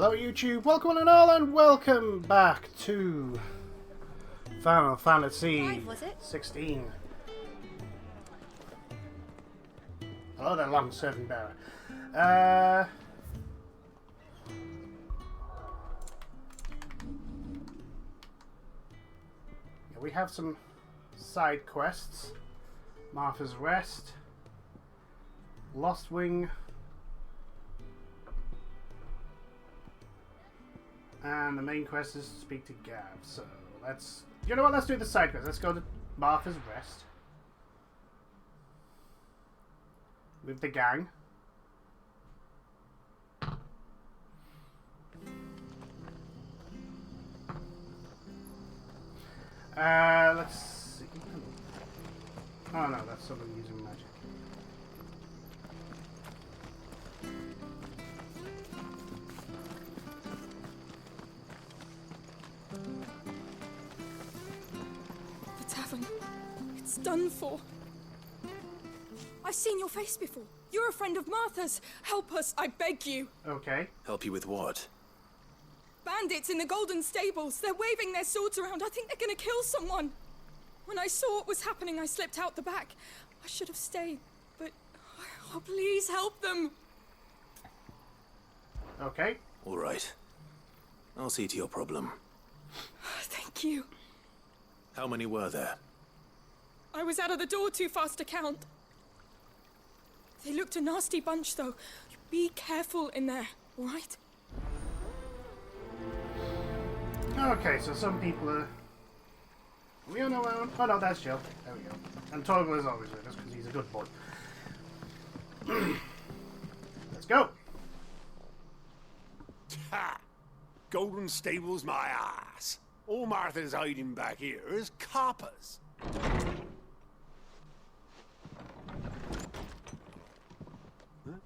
Hello YouTube, welcome one and all, and welcome back to Final Fantasy 16. Hello there, long serving bearer. Yeah, we have some side quests. Martha's Rest, Lost Wing, and the main quest is to speak to Gav. So let's, you know what, let's do the side quest. Let's go to Martha's Rest with the gang. Let's see. Oh no, that's someone using magic. The tavern. It's done for. I've seen your face before. You're a friend of Martha's. Help us, I beg you. Okay. Help you with what? Bandits in the Golden Stables. They're waving their swords around. I think they're gonna kill someone. When I saw what was happening, I slipped out the back. I should have stayed, but... Oh, please help them. Okay. All right. I'll see to your problem. Thank you. How many were there? I was out of the door too fast to count. They looked a nasty bunch, though. Be careful in there, all right? Okay, so some people are... We on around. Oh no, that's Jill. There we go. And Torgal is always with us because he's a good boy. Let's go. Ha! Golden Stables my ass. All Martha's hiding back here is coppers. Huh?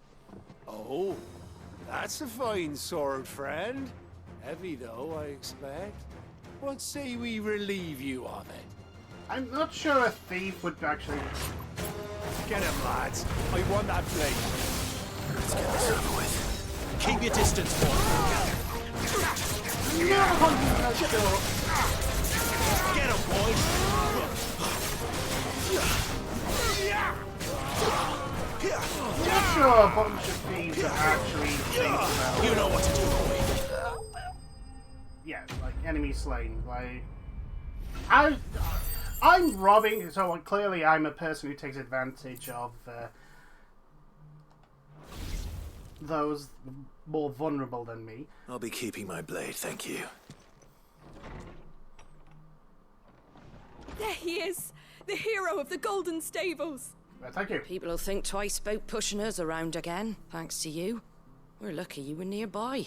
Oh, that's a fine sword, friend. Heavy though, I expect. What say we relieve you of it? I'm not sure a thief would actually... Get him, lads. I want that blade. Let's get this over with. Keep your distance, boy. You're not 100% sure. Get him, boy. Not sure a bunch of thieves are actually thieves about. You know what to do, boy. Yeah, like enemy slain. Like I'm robbing, so clearly I'm a person who takes advantage of those more vulnerable than me. I'll be keeping my blade, thank you. There he is, the hero of the Golden Stables. Well, thank you. People will think twice about pushing us around again, thanks to you. We're lucky you were nearby.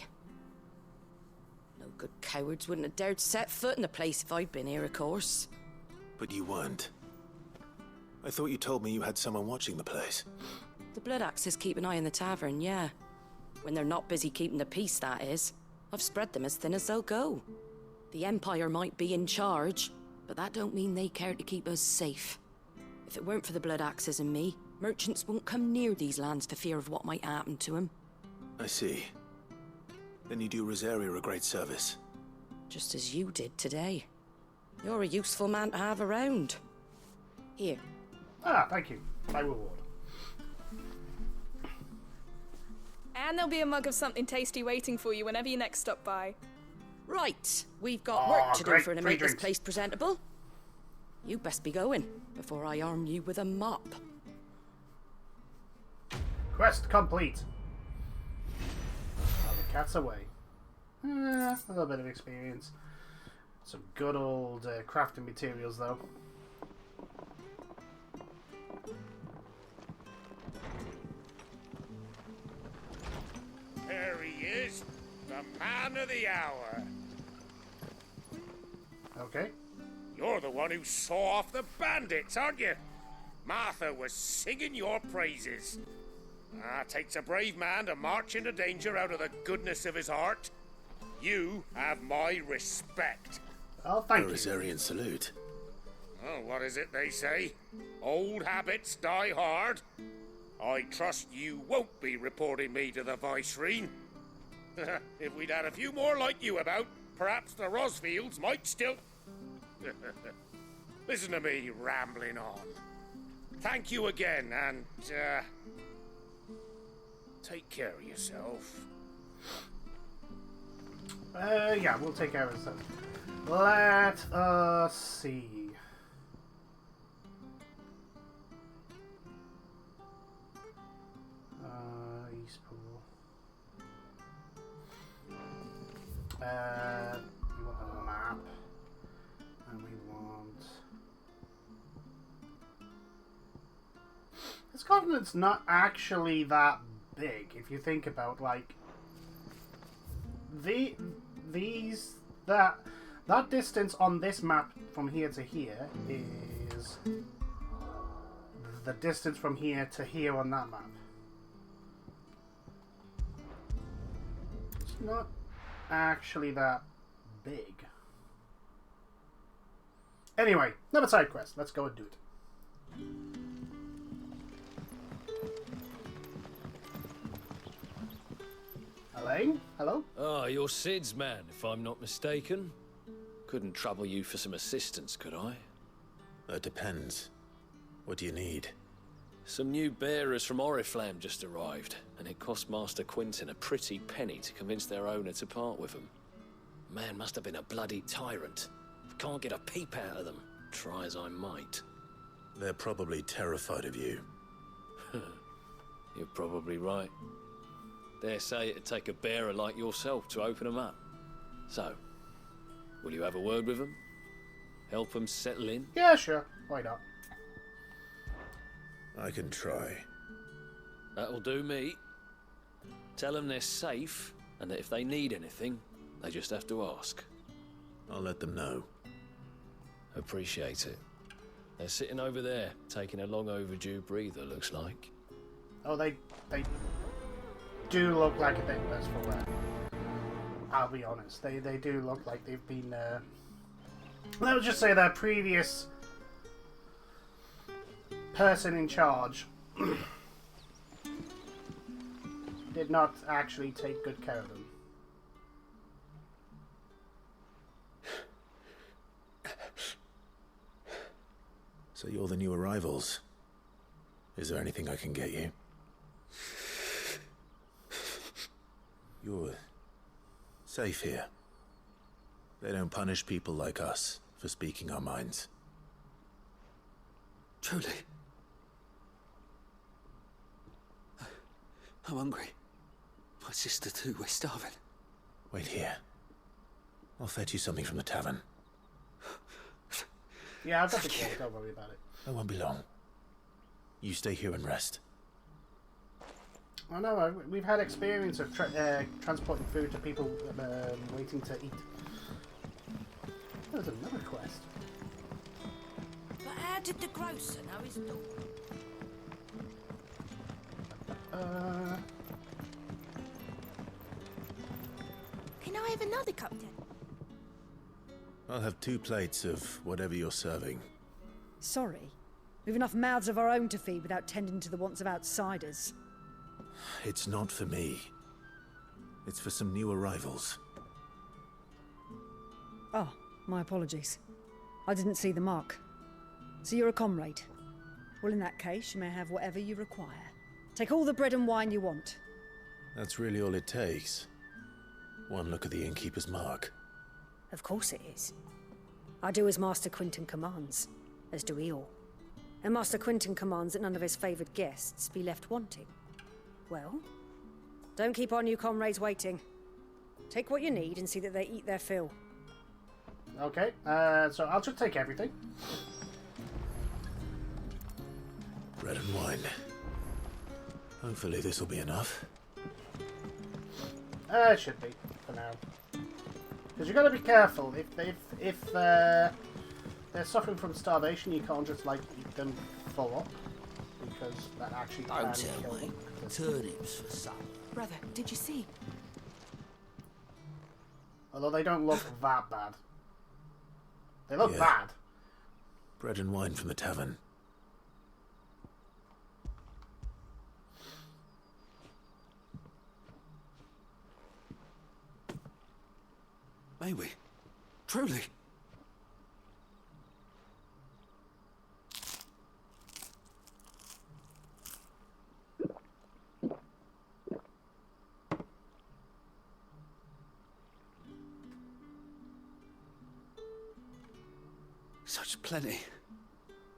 No good cowards wouldn't have dared set foot in the place if I'd been here, of course. But you weren't. I thought you told me you had someone watching the place. The Blood Axes keep an eye on the tavern, yeah. When they're not busy keeping the peace, that is. I've spread them as thin as they'll go. The Empire might be in charge, but that don't mean they care to keep us safe. If it weren't for the Blood Axes and me, merchants won't come near these lands for fear of what might happen to them. I see. Then you do Rosaria a great service. Just as you did today. You're a useful man to have around. Here. Ah, thank you. My reward. And there'll be a mug of something tasty waiting for you whenever you next stop by. Right, we've got work to do great. for to Free make this drinks. place presentable. You best be going before I arm you with a mop. Quest complete. Now the cat's away. A little bit of experience. Some good old crafting materials, though. There he is, the man of the hour. Okay. You're the one who saw off the bandits, aren't you? Martha was singing your praises. Takes a brave man to march into danger out of the goodness of his heart. You have my respect. Oh, thank A you. Rosarian salute. Oh, what is it they say? Old habits die hard. I trust you won't be reporting me to the Viceroy. If we'd had a few more like you about, perhaps the Rosfields might still... Listen to me rambling on. Thank you again, and, take care of yourself. Yeah, we'll take care of ourselves. Let us see. Eastpool. We want a map. And we want... This continent's not actually that big, if you think about, like... That distance on this map from here to here is the distance from here to here on that map. It's not actually that big. Anyway, another side quest. Let's go and do it. Elaine? Hello? Ah, you're Sid's man, if I'm not mistaken. Couldn't trouble you for some assistance, could I? That depends. What do you need? Some new bearers from Oriflamme just arrived, and it cost Master Quinton a pretty penny to convince their owner to part with them. Man must have been a bloody tyrant. Can't get a peep out of them, try as I might. They're probably terrified of you. You're probably right. Dare say it'd take a bearer like yourself to open them up. So, will you have a word with them? Help them settle in? Yeah, sure. Why not? I can try. That'll do me. Tell them they're safe, and that if they need anything, they just have to ask. I'll let them know. Appreciate it. They're sitting over there, taking a long overdue breather, looks like. Oh, they do look like a bit worse for wear. I'll be honest. They do look like they've been... Let's just say their previous person in charge did not actually take good care of them. So you're the new arrivals. Is there anything I can get you? You're safe here. They don't punish people like us for speaking our minds. Truly. I'm hungry. My sister too, we're starving. Wait here. I'll fetch you something from the tavern. Yeah, I've got the key. Don't worry about it. I won't be long. You stay here and rest. I know, we've had experience of transporting food to people waiting to eat. There's another quest. But how did the grocer know his daughter? Can I have another cup then? I'll have 2 plates of whatever you're serving. Sorry. We've enough mouths of our own to feed without tending to the wants of outsiders. It's not for me. It's for some new arrivals. Oh, my apologies. I didn't see the mark. So you're a comrade. Well, in that case, you may have whatever you require. Take all the bread and wine you want. That's really all it takes. One look at the innkeeper's mark. Of course it is. I do as Master Quinton commands, as do we all. And Master Quinton commands that none of his favoured guests be left wanting. Well, don't keep our new comrades waiting. Take what you need and see that they eat their fill. Okay, so I'll just take everything. Bread and wine. Hopefully this will be enough. It should be, for now. Because you've got to be careful. If they're suffering from starvation, you can't just, like, eat them full up. Because that actually can Don't kill tell me. them. Turnips for supper. Brother, did you see? Although they don't look that bad. They look Yeah. bad. Bread and wine from the tavern. May we? Truly? Such plenty.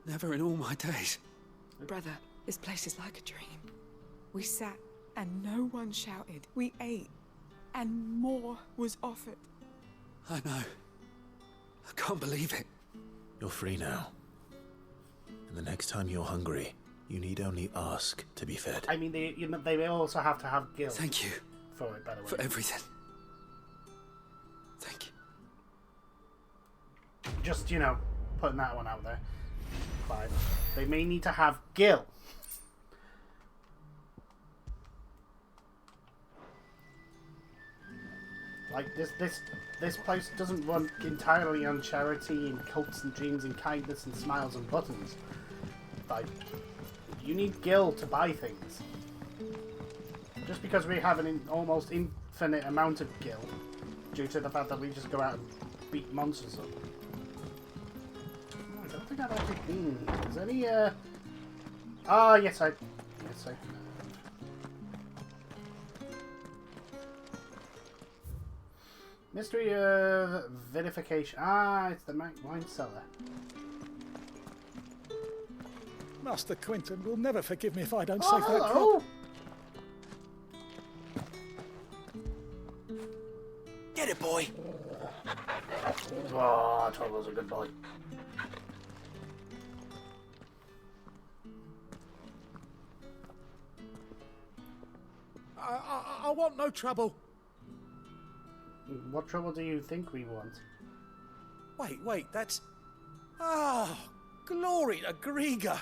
Never in all my days. Brother, this place is like a dream. We sat and no one shouted. We ate and more was offered. I know. I can't believe it. You're free now. And the next time you're hungry, you need only ask to be fed. I mean, they may also have to have guilt. Thank you. For it, by the way. For everything. Thank you. Just, putting that one out there. Fine. They may need to have guilt. Like, this place doesn't run entirely on charity and hopes and dreams and kindness and smiles and buttons. Like, you need gil to buy things. Just because we have an almost infinite amount of gil, due to the fact that we just go out and beat monsters up. I don't think I've actually been here. Is there any, Ah, yes, I... Mystery of vinification. Ah, it's the wine cellar. Master Quinton will never forgive me if I don't save that crop. Hello. Get it, boy. Oh, Toddler's a good boy. I want no trouble. What trouble do you think we want? Wait, that's... Ah, glory to Griga.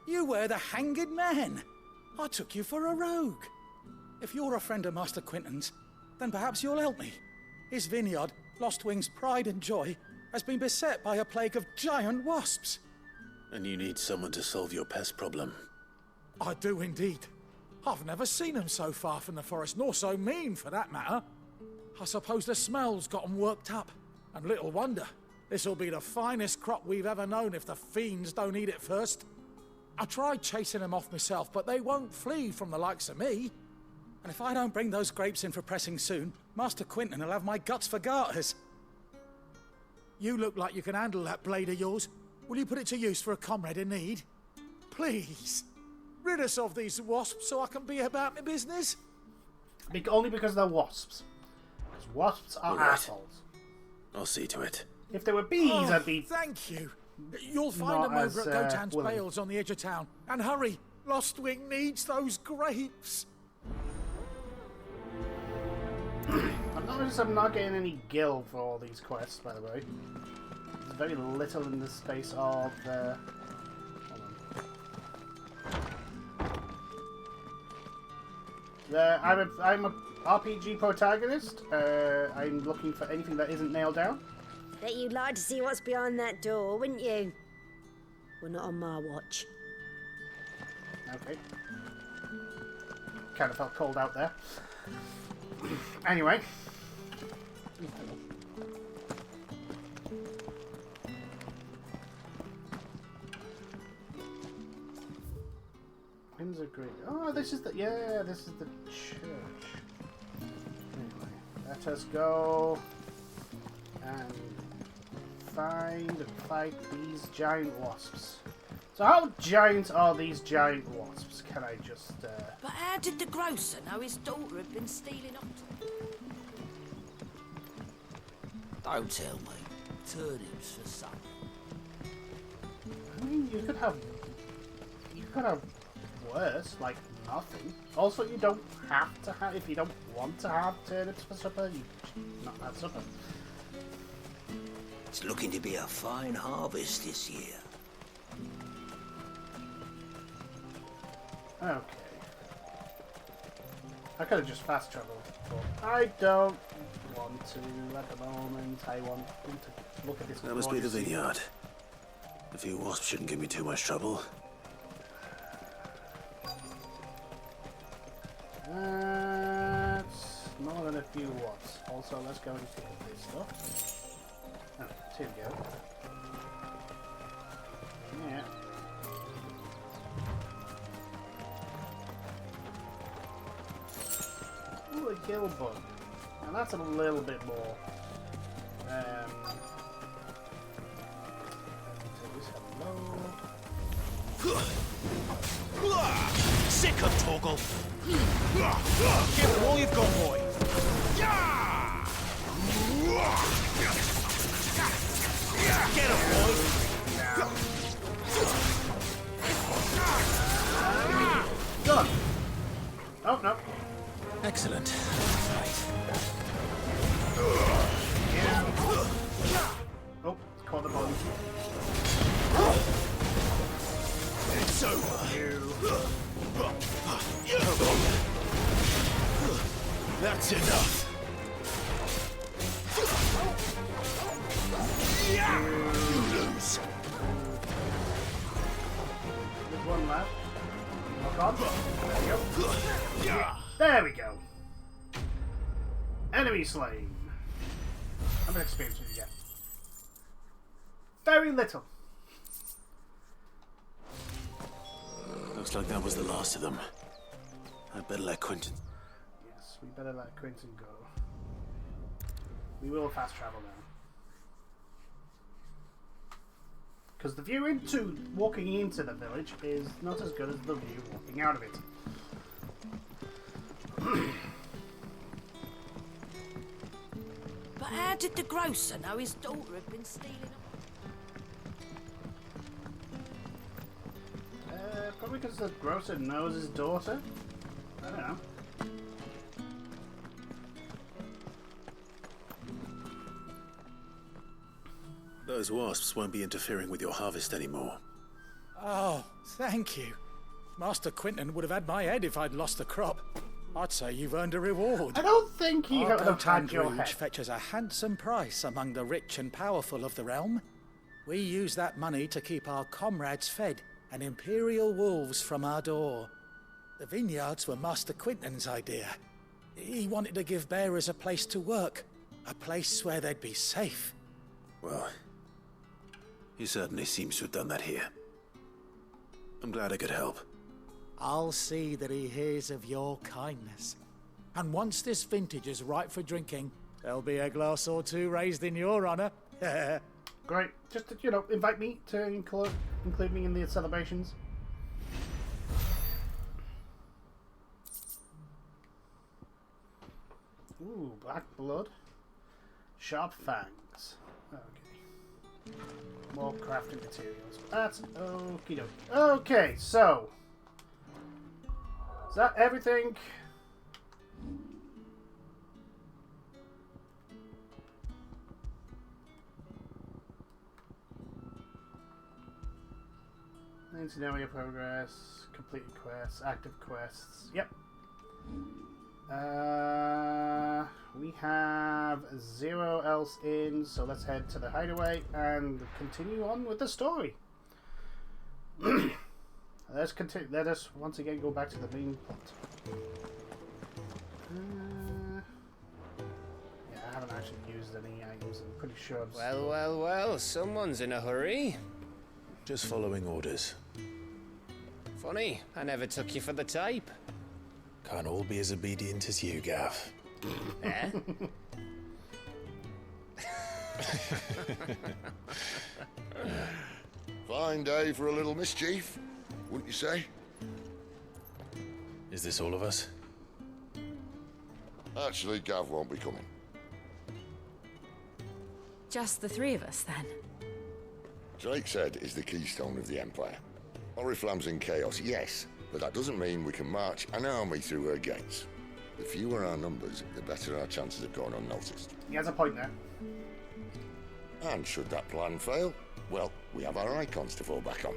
You were the hanged man. I took you for a rogue. If you're a friend of Master Quinton's, then perhaps you'll help me. His vineyard, Lostwing's pride and joy, has been beset by a plague of giant wasps. And you need someone to solve your pest problem. I do indeed. I've never seen them so far from the forest, nor so mean, for that matter. I suppose the smell's got 'em worked up. And little wonder. This'll be the finest crop we've ever known if the fiends don't eat it first. I tried chasing them off myself, but they won't flee from the likes of me. And if I don't bring those grapes in for pressing soon, Master Quinton will have my guts for garters. You look like you can handle that blade of yours. Will you put it to use for a comrade in need? Please. Rid us of these wasps so I can be about my business. Only because they're wasps. Because wasps are assholes. I'll see to it. If they were bees, I'd be... Thank you. You'll find them over at Gotan's Bales on the edge of town. And hurry, Lostwing needs those grapes. I've noticed I'm not getting any gil for all these quests, by the way. There's very little in the space of... hold on. I'm a RPG protagonist. I'm looking for anything that isn't nailed down. Bet you'd like to see what's behind that door, wouldn't you? Well, not on my watch. Okay. Kind of felt cold out there. Anyway. Windsor Green. Oh, this is the... Yeah, this is the church. Anyway, let us go and fight these giant wasps. So how giant are these giant wasps? Can I just... But how did the grocer know his daughter had been stealing up to him? Don't tell me. Turnips for supper. I mean, you could have worse, like nothing. Also, you don't have to have, if you don't want to have turnips for supper, you should not have supper. It's looking to be a fine harvest this year. Okay. I could have just fast traveled, but I don't want to at the moment. I want to look at this. That must be the vineyard. A few wasps shouldn't give me too much trouble. That's more than a few watts. Also, let's go and pick up this stuff. Oh, here we go. Yeah. Ooh, a kill bug. And that's a little bit more. Hello. Sick of Torgal! Give it all you've got, boy. Get him, boy! Done. Oh, no. Excellent. Oh, caught the body. It's over. That's enough. You lose. There's one left. Lock on. There we go. There we go. Enemy slain. How much experience did you get? Very little. Looks like that was the last of them. I'd better let Quentin. Yes, we better let Quentin go. We will fast travel now. Because the view into walking into the village is not as good as the view walking out of it. But how did the grocer know his daughter had been stealing? Probably because the grocer knows his daughter. I don't know. Those wasps won't be interfering with your harvest anymore. Oh, thank you. Master Quentin would have had my head if I'd lost the crop. I'd say you've earned a reward. I don't think he would have had your Rouge head. fetches a handsome price among the rich and powerful of the realm. We use that money to keep our comrades fed and imperial wolves from our door. The vineyards were Master Quentin's idea. He wanted to give bearers a place to work, a place where they'd be safe. Well, he certainly seems to have done that here. I'm glad I could help. I'll see that he hears of your kindness. And once this vintage is ripe for drinking, there'll be a glass or two raised in your honor. Great. Just, invite me to include me in the celebrations. Ooh, black blood. Sharp fangs. Okay. More crafting materials. That's okie dokie. Okay, so. Is that everything? Need to know your progress, completed quests, active quests. Yep. We have 0 else in, so let's head to the hideaway and continue on with the story. Let us once again go back to the main plot. Yeah, I haven't actually used any items. I'm pretty sure. Well, someone's in a hurry. Just following orders. Funny, I never took you for the type. Can't all be as obedient as you, Gav. Eh? Fine day for a little mischief, wouldn't you say? Is this all of us? Actually, Gav won't be coming. Just the three of us, then? Drake's Head is the keystone of the Empire. Oriflamme's in chaos, yes, but that doesn't mean we can march an army through her gates. The fewer our numbers, the better our chances of going unnoticed. He has a point there. And should that plan fail, well, we have our icons to fall back on.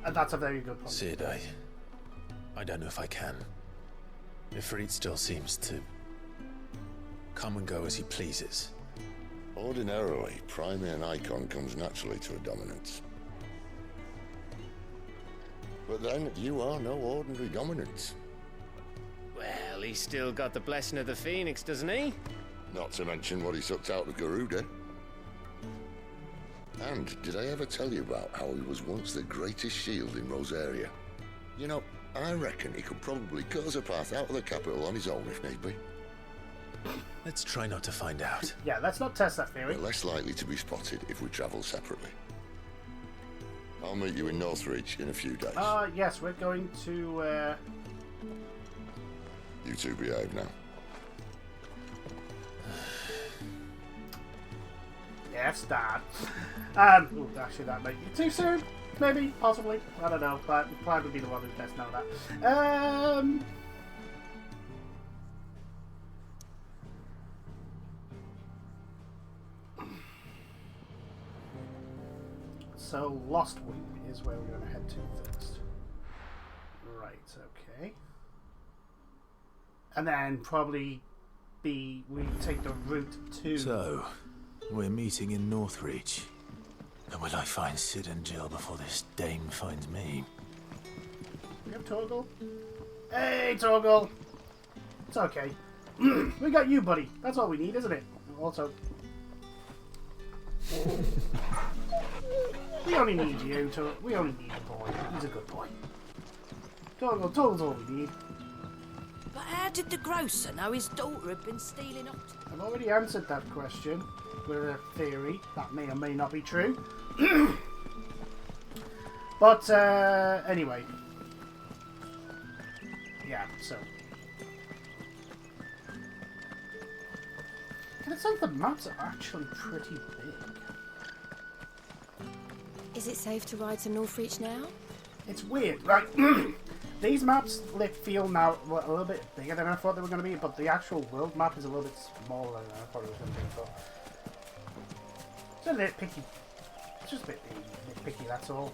And that's a very good point. Sid, I don't know if I can. Ifrit still seems to come and go as he pleases. Ordinarily, priming an icon comes naturally to a dominance. But then, you are no ordinary dominance. Well, he's still got the blessing of the Phoenix, doesn't he? Not to mention what he sucked out of Garuda. And did I ever tell you about how he was once the greatest shield in Rosaria? You know, I reckon he could probably cut us a path out of the capital on his own if need be. Let's try not to find out. Yeah, let's not test that theory. We're less likely to be spotted if we travel separately. I'll meet you in Northridge in a few days. Yes, we're going to, You two behave now. Yes, Dad. Ooh, actually, that might be too soon. Maybe, possibly. I don't know. But Clive would be the one who best know that. So, Lost Wing is where we're going to head to first. Right, okay. And then probably we take the route to... So, we're meeting in Northreach. And will I find Sid and Jill before this dame finds me? We have Torgal? Hey, Torgal! It's okay. We got you, buddy. That's all we need, isn't it? Also... we only need you, we only need a boy. He's a good boy. Torgal's all we need. But how did the grocer know his daughter had been stealing up? I've already answered that question with a theory that may or may not be true. But anyway, yeah. So, and it sounds the maps are actually pretty big. Is it safe to ride to Northreach now? It's weird, right? These maps feel now a little bit bigger than I thought they were going to be, but the actual world map is a little bit smaller than I thought it was going to be. But it's a bit picky. It's just a bit picky, that's all.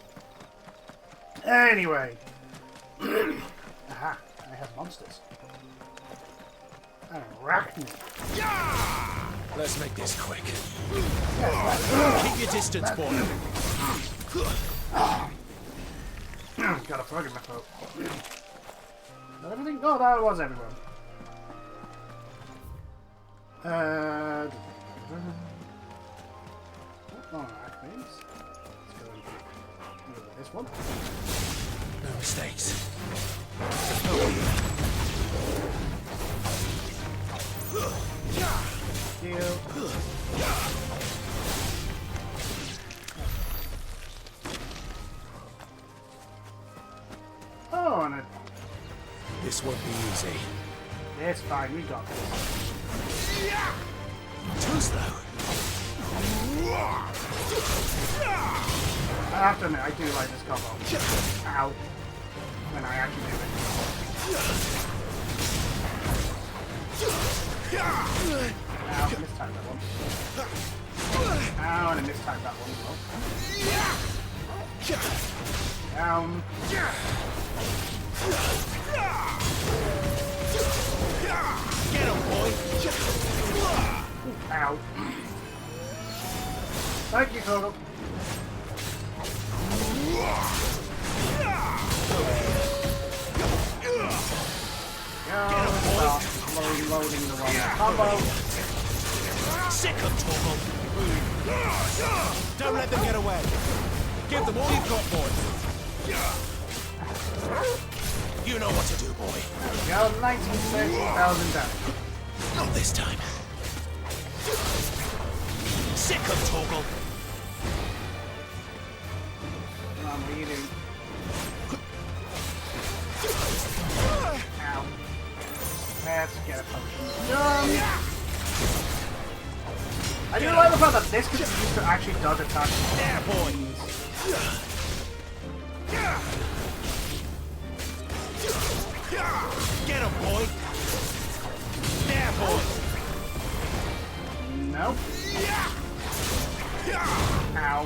Anyway. Aha, I have monsters. An arachnid. Let's make this quick. Keep your distance, boy. Got a frog in my throat. Not everything? Oh, that was everyone. Oh, arachnids. Let's go and move this one. No mistakes. Oh, and it... This won't be easy. It's fine, we got this. Too slow. I have to admit, I do like this combo. Ow. When I actually do it. Ow, I mistimed that one. Ow, and I mistimed that one as well. Down. Get him, boy! Ow. Thank you, Toto. Loading the one combo. Sick of Torgal. Don't let them get away. Give them all you've got, boy. You know what to do, boy. There we go, 19,000 damage. Not this time. Sick of Torgal. I'm leaving. Ow. Let's get a potion. I do like the fact that this could be used to actually dodge attacks. There, boy. Get him, boy. There, boy. Nope. Ow.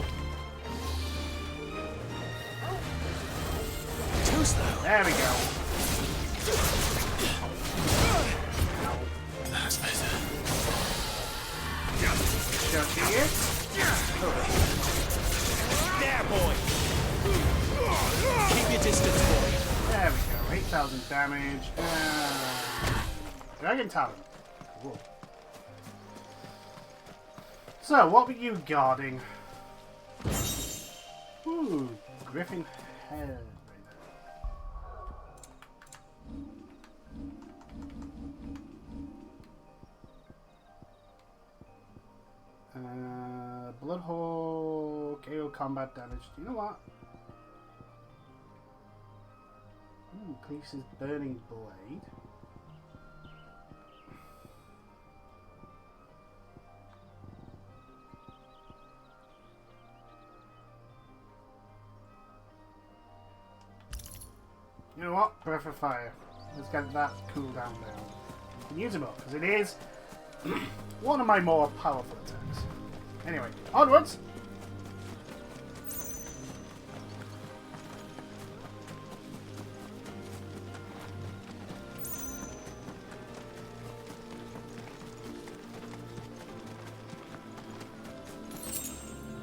Too slow. There we go. That's better. Just here. There, boy. Keep your distance, boy. There we go. 8,000 damage. Dragon talent. Cool. So, what were you guarding? Ooh, Griffin Head. Bloodhawk, AO combat damage. Do you know what? Ooh, Clease's Burning Blade. You know what? Breath of Fire. Let's get that cooldown down. You can use him up, because it is one of my more powerful attacks. Anyway, onwards!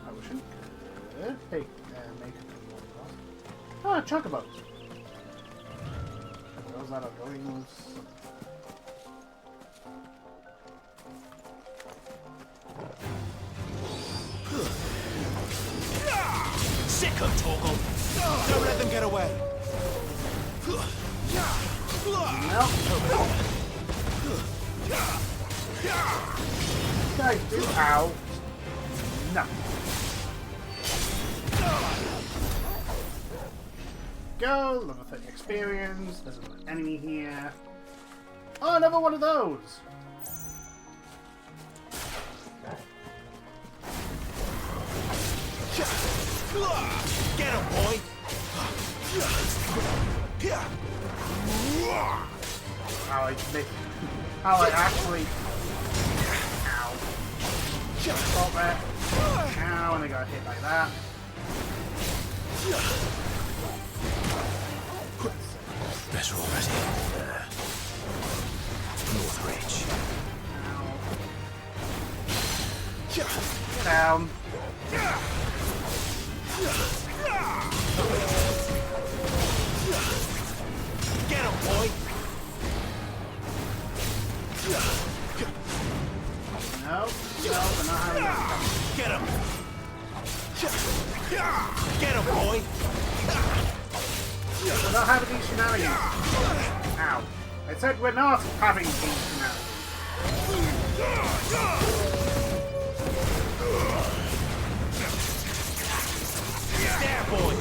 Potion. Good. Hey, make it. Ah, chocobos. Those that are going. Sick of Torgal! Don't let them get away! Guys, do ow! No. Go, level 30 experience. There's an enemy here. Oh, another one of those. Get him, boy! How I actually... Ow. Stop there. Ow, and I got hit like that. Better already. North Ridge. Ow. Get down. Get him, boy! No, we're not having that. Get him! Get him, boy! We're not having these shenanigans. Ow. I said we're not having these shenanigans. There, boy!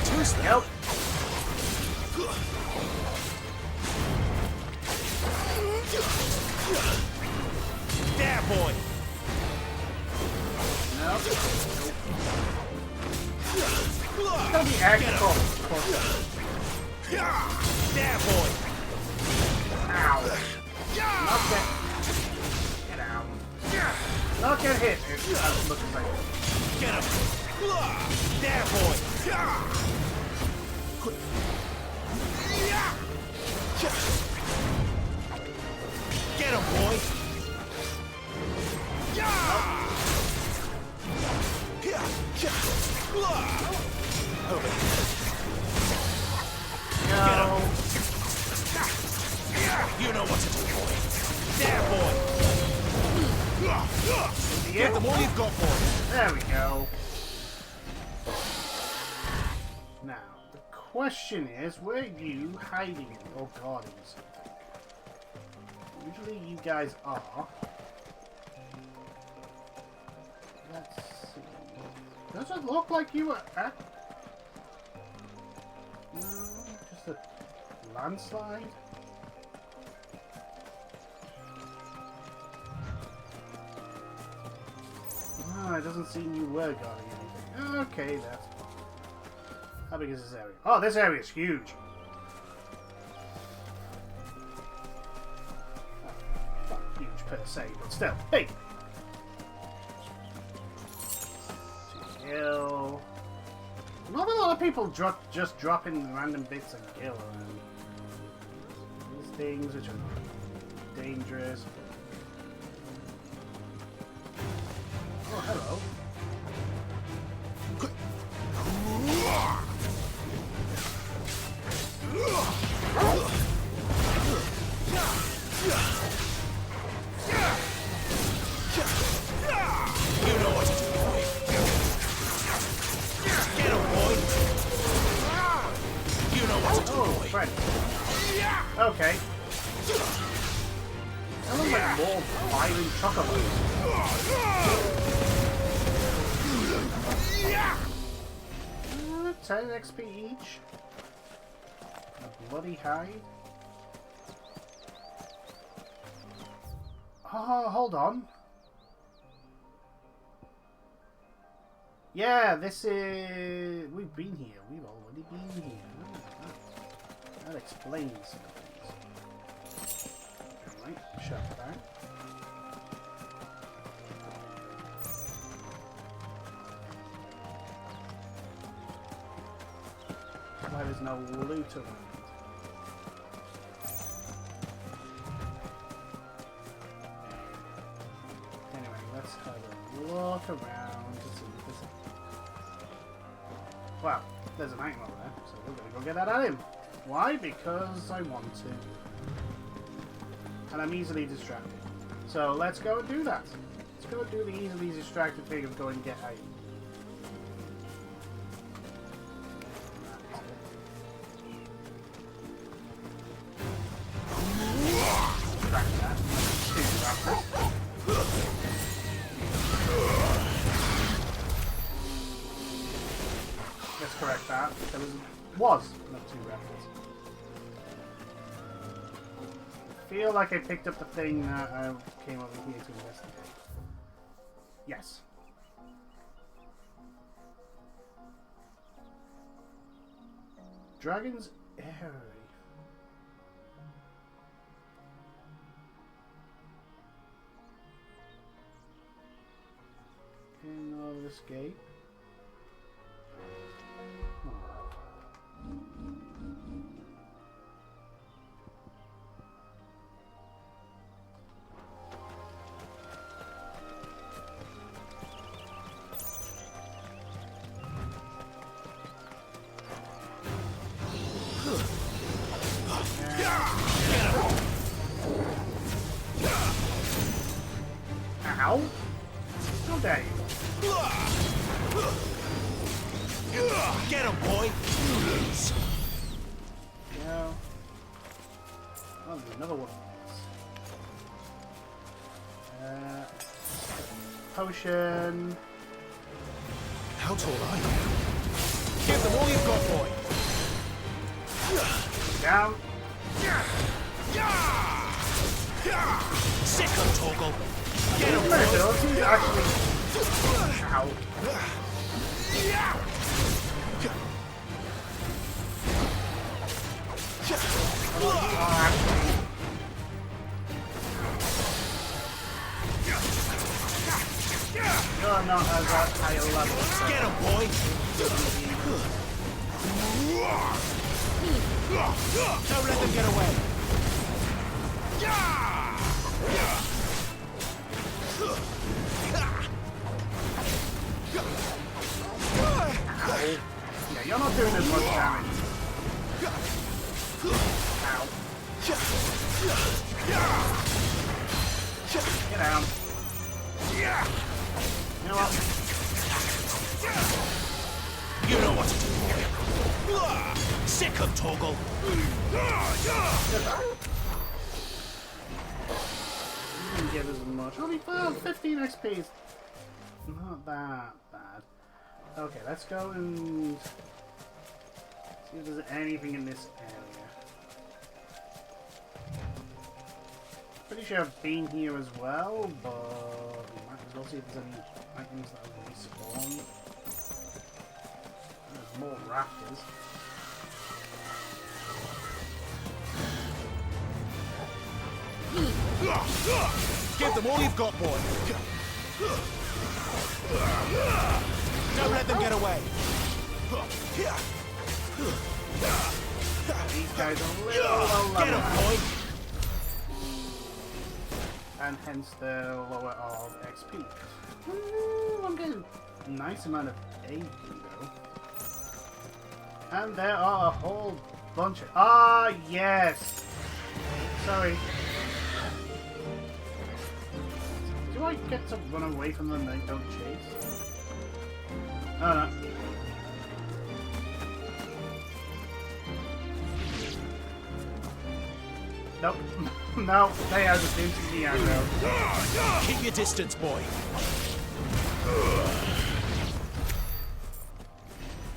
Too slow. There, boy! No. It's gonna be actual. There, boy! Ow. Not get out. Not get hit. It's looking like it. Get him! There, boy! Get him, boy! Over here. No. Get him! You know what to do, boy! There, boy! Get them all you've got, boy! There we go. Now, the question is, where are you hiding or guarding something? Usually you guys are. Let's see. Does it look like you were at... No, just a landslide? No, it doesn't seem you were guarding anything. Okay, that's fine. How big is this area? Oh, this area is huge. Not huge per se, but still big. Kill. Not a lot of people just dropping random bits of kill around. These things which are dangerous. Oh, hello. friend. Okay. I look like more violent chocolates. 10 XP each. A bloody hide. Oh, hold on. Yeah, this is... We've been here. We've already been here. Oh, that explains some things. Right, shut that. Why there's no loot around? Anyway, let's have a look around to see if there's... Well, there's an item over there, so we're gonna go get that item. Why? Because I want to. And I'm easily distracted. So let's go and do that. Let's go and do the easily distracted thing of going and get item. Let's correct that. There was not 2 raptors. I feel like I picked up the thing that I came over here to investigate. Yes. Dragon's Airy. No escape. Ow! How dare you? Get him, boy! Yeah. Oh, another one. Potion. How tall are you? Give them all you've got, boy! Down. Sick of Torgal! Get him, boy! Actually... Ow. You're not at that higher level. Get him, boy! Don't let them get away! Yeah, you're not doing as much damage. Ow. Get down. You know what? You know what to do, boy! Sick of Torgal! You didn't give us much. Only 15 XP. Not that bad. Okay, let's go and see if there's anything in this area. Pretty sure I've been here as well, but we might as well see if there's any items that have respawned. There's more raptors. Give them all you've got, boy! Don't let them get away! These guys are a little low Get level. him, boy! And hence the lower of XP. Ooh, I'm getting a nice amount of AP though. And there are a whole bunch of... Ah, yes! Sorry. Do I get to run away from them and they don't chase? Oh no. Nope. No, they are just instantly aggro. Keep your distance, boy.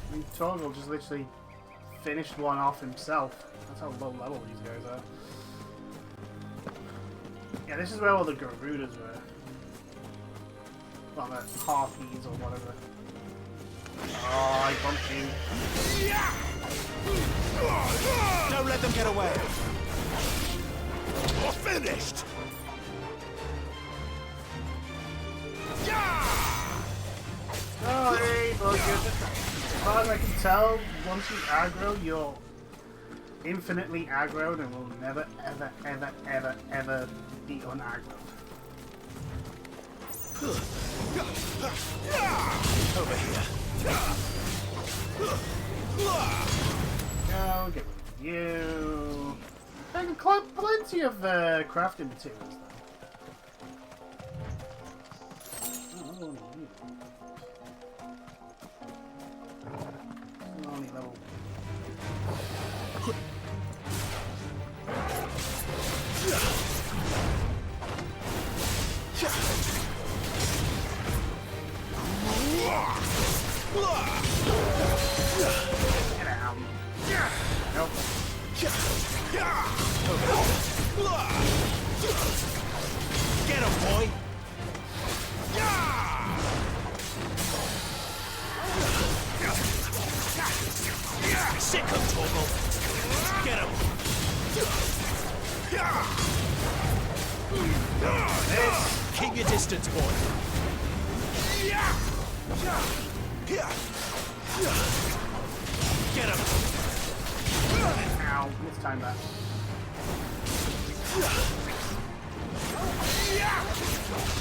I mean, Torgal just literally finished one off himself. That's how low level these guys are. Yeah, this is where all the Garudas were. Well, the Harpies or whatever. Oh, I bumped you. Don't let them get away. You're finished. Sorry, but as far as I can tell, once you aggro, you're infinitely aggroed and will never, ever, ever, ever, ever be unaggroed. Over here. Go, get rid of you. I can collect plenty of crafting materials, though. Only level. Get out. Nope. Get him, boy. Sick him, Torgal. Get him. Keep your distance, boy. Get him. Ow, mistimed that.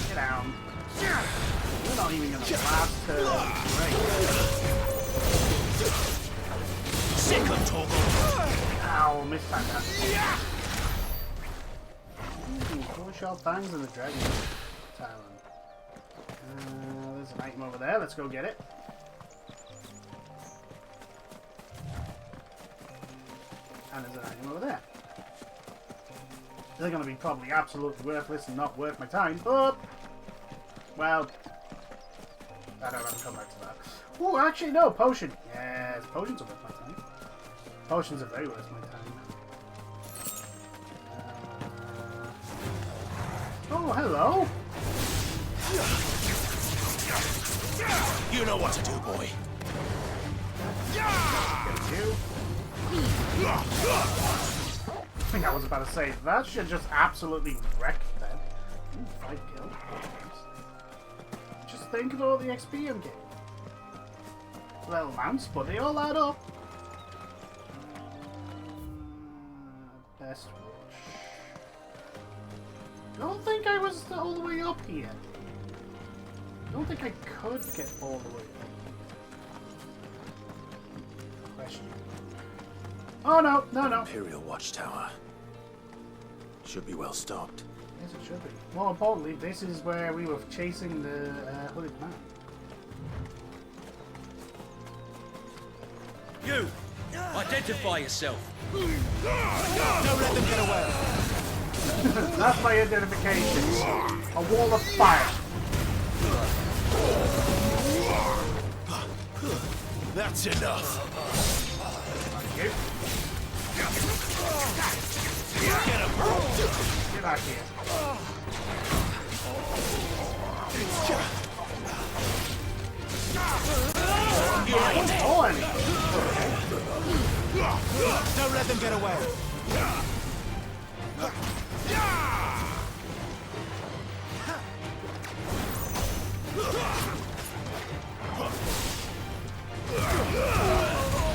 Get down. We're not even gonna last break. Sick him, Torgal. Ow, mistimed that. Ooh, four shell fangs and the dragon talon. There's an item over there. Let's go get it. And there's an item over there. They're going to be probably absolutely worthless and not worth my time, but... Well... I don't have to come back to that. Oh, actually, no, potion. Yes, potions are worth my time. Potions are very worth my time. Oh, hello. You know what to do, boy. Get you. I think I was about to say, that should just absolutely wreck them. Ooh, 5 kills. Just think of all the XP I'm getting. Little amounts, but they all add up. Best rush. Don't think I was all the way up here. Don't think I could get all the way up. Question. Oh no, no. Imperial Watchtower. Should be well stocked. Yes, it should be. More importantly, this is where we were chasing the hooded man. You! Identify yourself! Don't let them get away! That's my identification. A wall of fire. That's enough. Thank you. Get him! Get back here. Don't let them get away.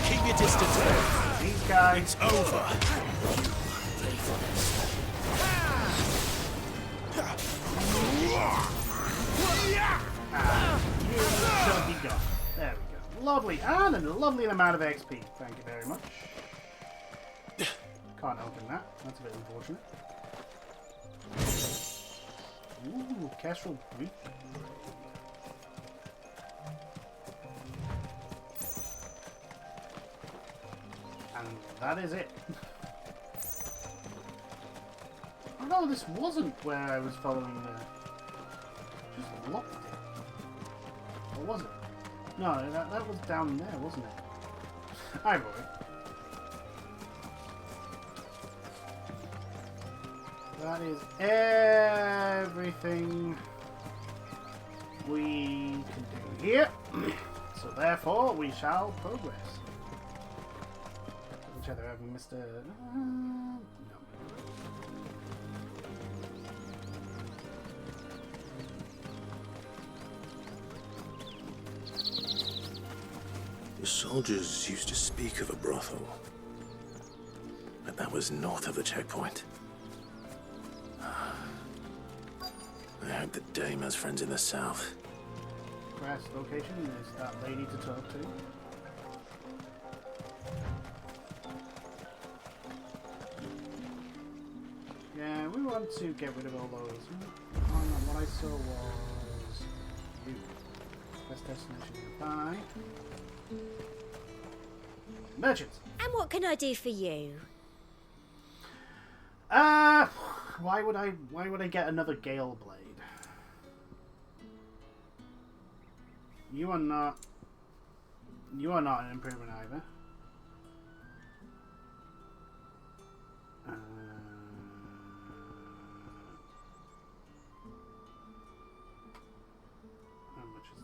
Keep your distance. These guys. It's over. You should be gone. There we go. Lovely. And a lovely amount of XP. Thank you very much. Can't open that. That's a bit unfortunate. Ooh, Kestrel Breach. And that is it. Oh no, this wasn't where I was following just locked it. Or was it? No, that was down there, wasn't it? Hi, boy. That is everything we can do here. So therefore, we shall progress. Which other have we missed a... no. The soldiers used to speak of a brothel, but that was north of the checkpoint. I hope the dame has friends in the south. Press location is that lady to talk to. Yeah, we want to get rid of all those. Oh no, what I saw was you. Best destination nearby. Merchants. And what can I do for you? Why would I get another Gale Blade? You are not an improvement either. How much is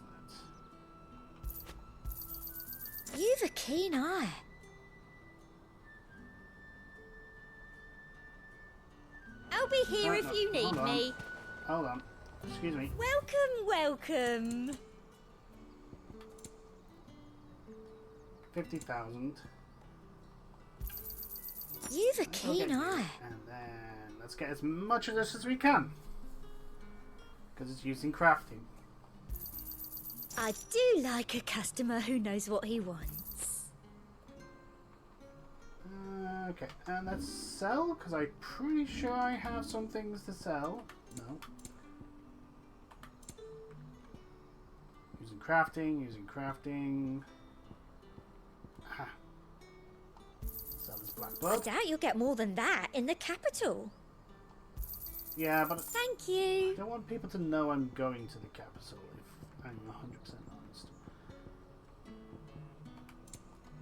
that? You've a keen eye. I'll be here if you need me. Hold on. Excuse me. Welcome, welcome. 50,000. You've a keen eye. And then let's get as much of this as we can. Because it's used in crafting. I do like a customer who knows what he wants. Okay, and let's sell, because I'm pretty sure I have some things to sell. No. Using crafting. Aha. Sell this black I blood. doubt you'll get more than that in the capital. Yeah, but Thank you. I don't want people to know I'm going to the capital, if I'm 100% honest.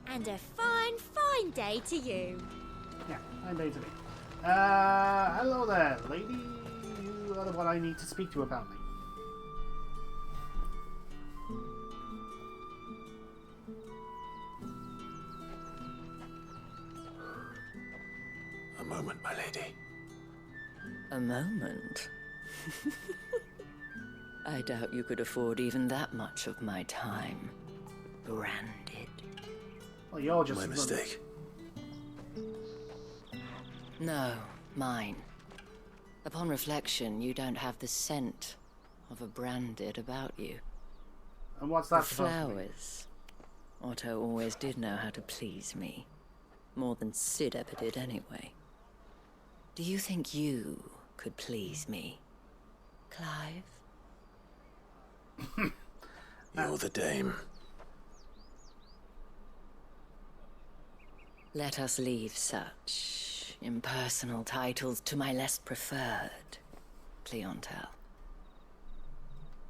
And a fine, fine day to you. Yeah, fine day to me. Hello there, lady. You are the one I need to speak to, apparently. A moment, my lady. A moment? I doubt you could afford even that much of my time. Branded. Well, you're just my mistake. No, mine. Upon reflection, you don't have the scent of a branded about you. And what's that The flowers. Otto always did know how to please me. More than Sid ever did anyway. Do you think you could please me, Clive? You're the dame. Let us leave such impersonal titles to my less preferred clientele.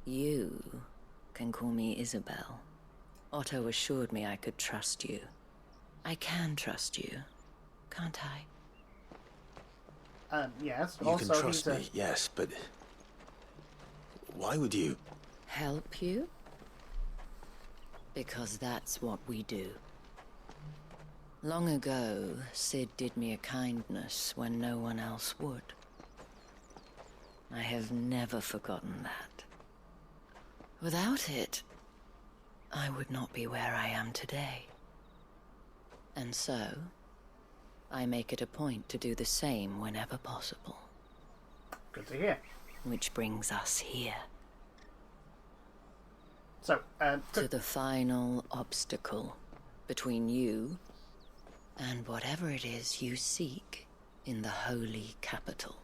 You can call me Isabel. Otto assured me I could trust you. I can trust you, can't I? Yes. You also, can trust me, yes, but why would you? Help you? Because that's what we do. Long ago, Sid did me a kindness when no one else would. I have never forgotten that. Without it, I would not be where I am today. And so, I make it a point to do the same whenever possible. Good to hear. Which brings us here. So, to the final obstacle between you and whatever it is you seek in the holy capital.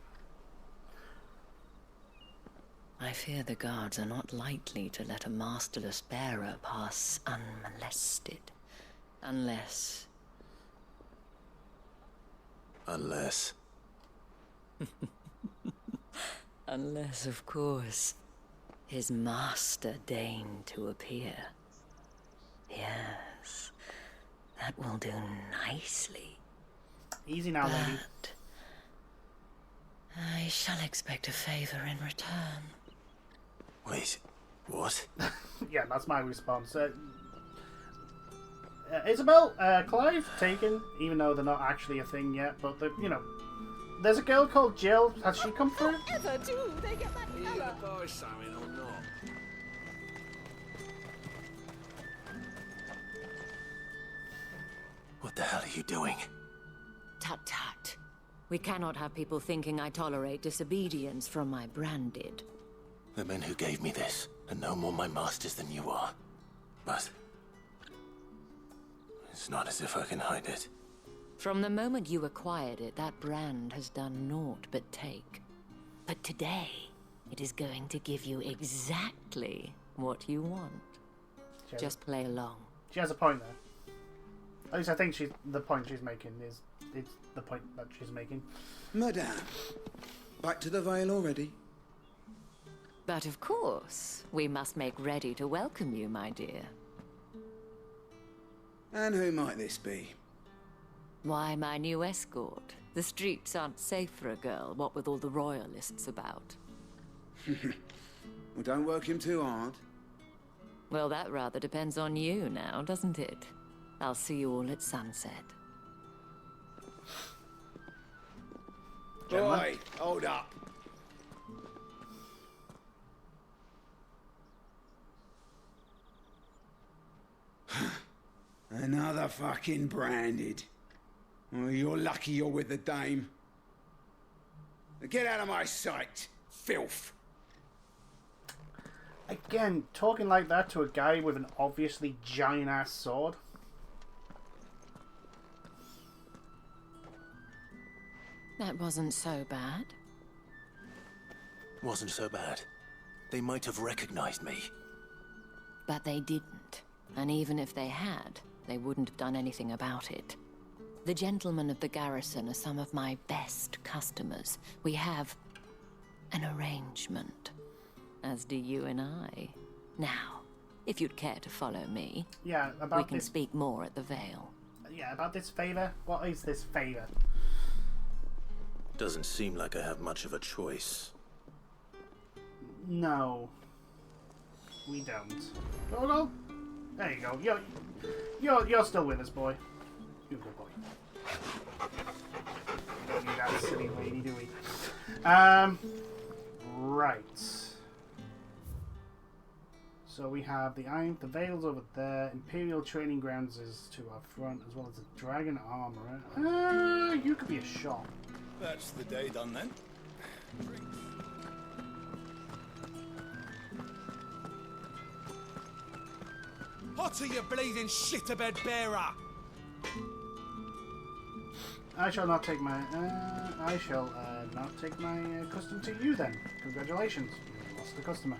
I fear the guards are not likely to let a masterless bearer pass unmolested. Unless... Unless, of course, his master deigned to appear. Yes, that will do nicely. Easy now, lady. I shall expect a favor in return. Wait, what? Yeah, that's my response. Isabel, Clive, taken, even though they're not actually a thing yet, but, you know, there's a girl called Jill. Has she come through? Ever do they get that Are you gonna buy something or not? What the hell are you doing? Tut tut. We cannot have people thinking I tolerate disobedience from my branded. The men who gave me this are no more my masters than you are. But it's not as if I can hide it. From the moment you acquired it, that brand has done naught but take. But today, it is going to give you exactly what you want. Just play along. She has a point there. At least I think the point she's making is the point that she's making. Madame, back to the Vale already? But of course, we must make ready to welcome you, my dear. And who might this be? Why, my new escort. The streets aren't safe for a girl, what with all the royalists about. Well, don't work him too hard. Well, that rather depends on you now, doesn't it? I'll see you all at sunset. Boy, hold up. Another fucking branded. Well, you're lucky you're with the dame. Get out of my sight, filth. Again, talking like that to a guy with an obviously giant-ass sword. That wasn't so bad. Wasn't so bad. They might have recognized me. But they didn't. And even if they had, they wouldn't have done anything about it. The gentlemen of the garrison are some of my best customers. We have an arrangement, as do you and I. Now, if you'd care to follow me, yeah, about we can this... speak more at the Vale. Yeah, about this favor? What is this favor? Doesn't seem like I have much of a choice. No. We don't. Go. There you go. You're still with us, boy. You're a good boy. Don't need that silly lady, do we? Right. So we have the Vale's over there. Imperial training grounds is to our front, as well as the dragon armorer. You could be a shop. That's the day done then. Hotter, you bleeding shit-a-bed bearer! I shall not take my. I shall not take my custom to you then. Congratulations, you lost a customer.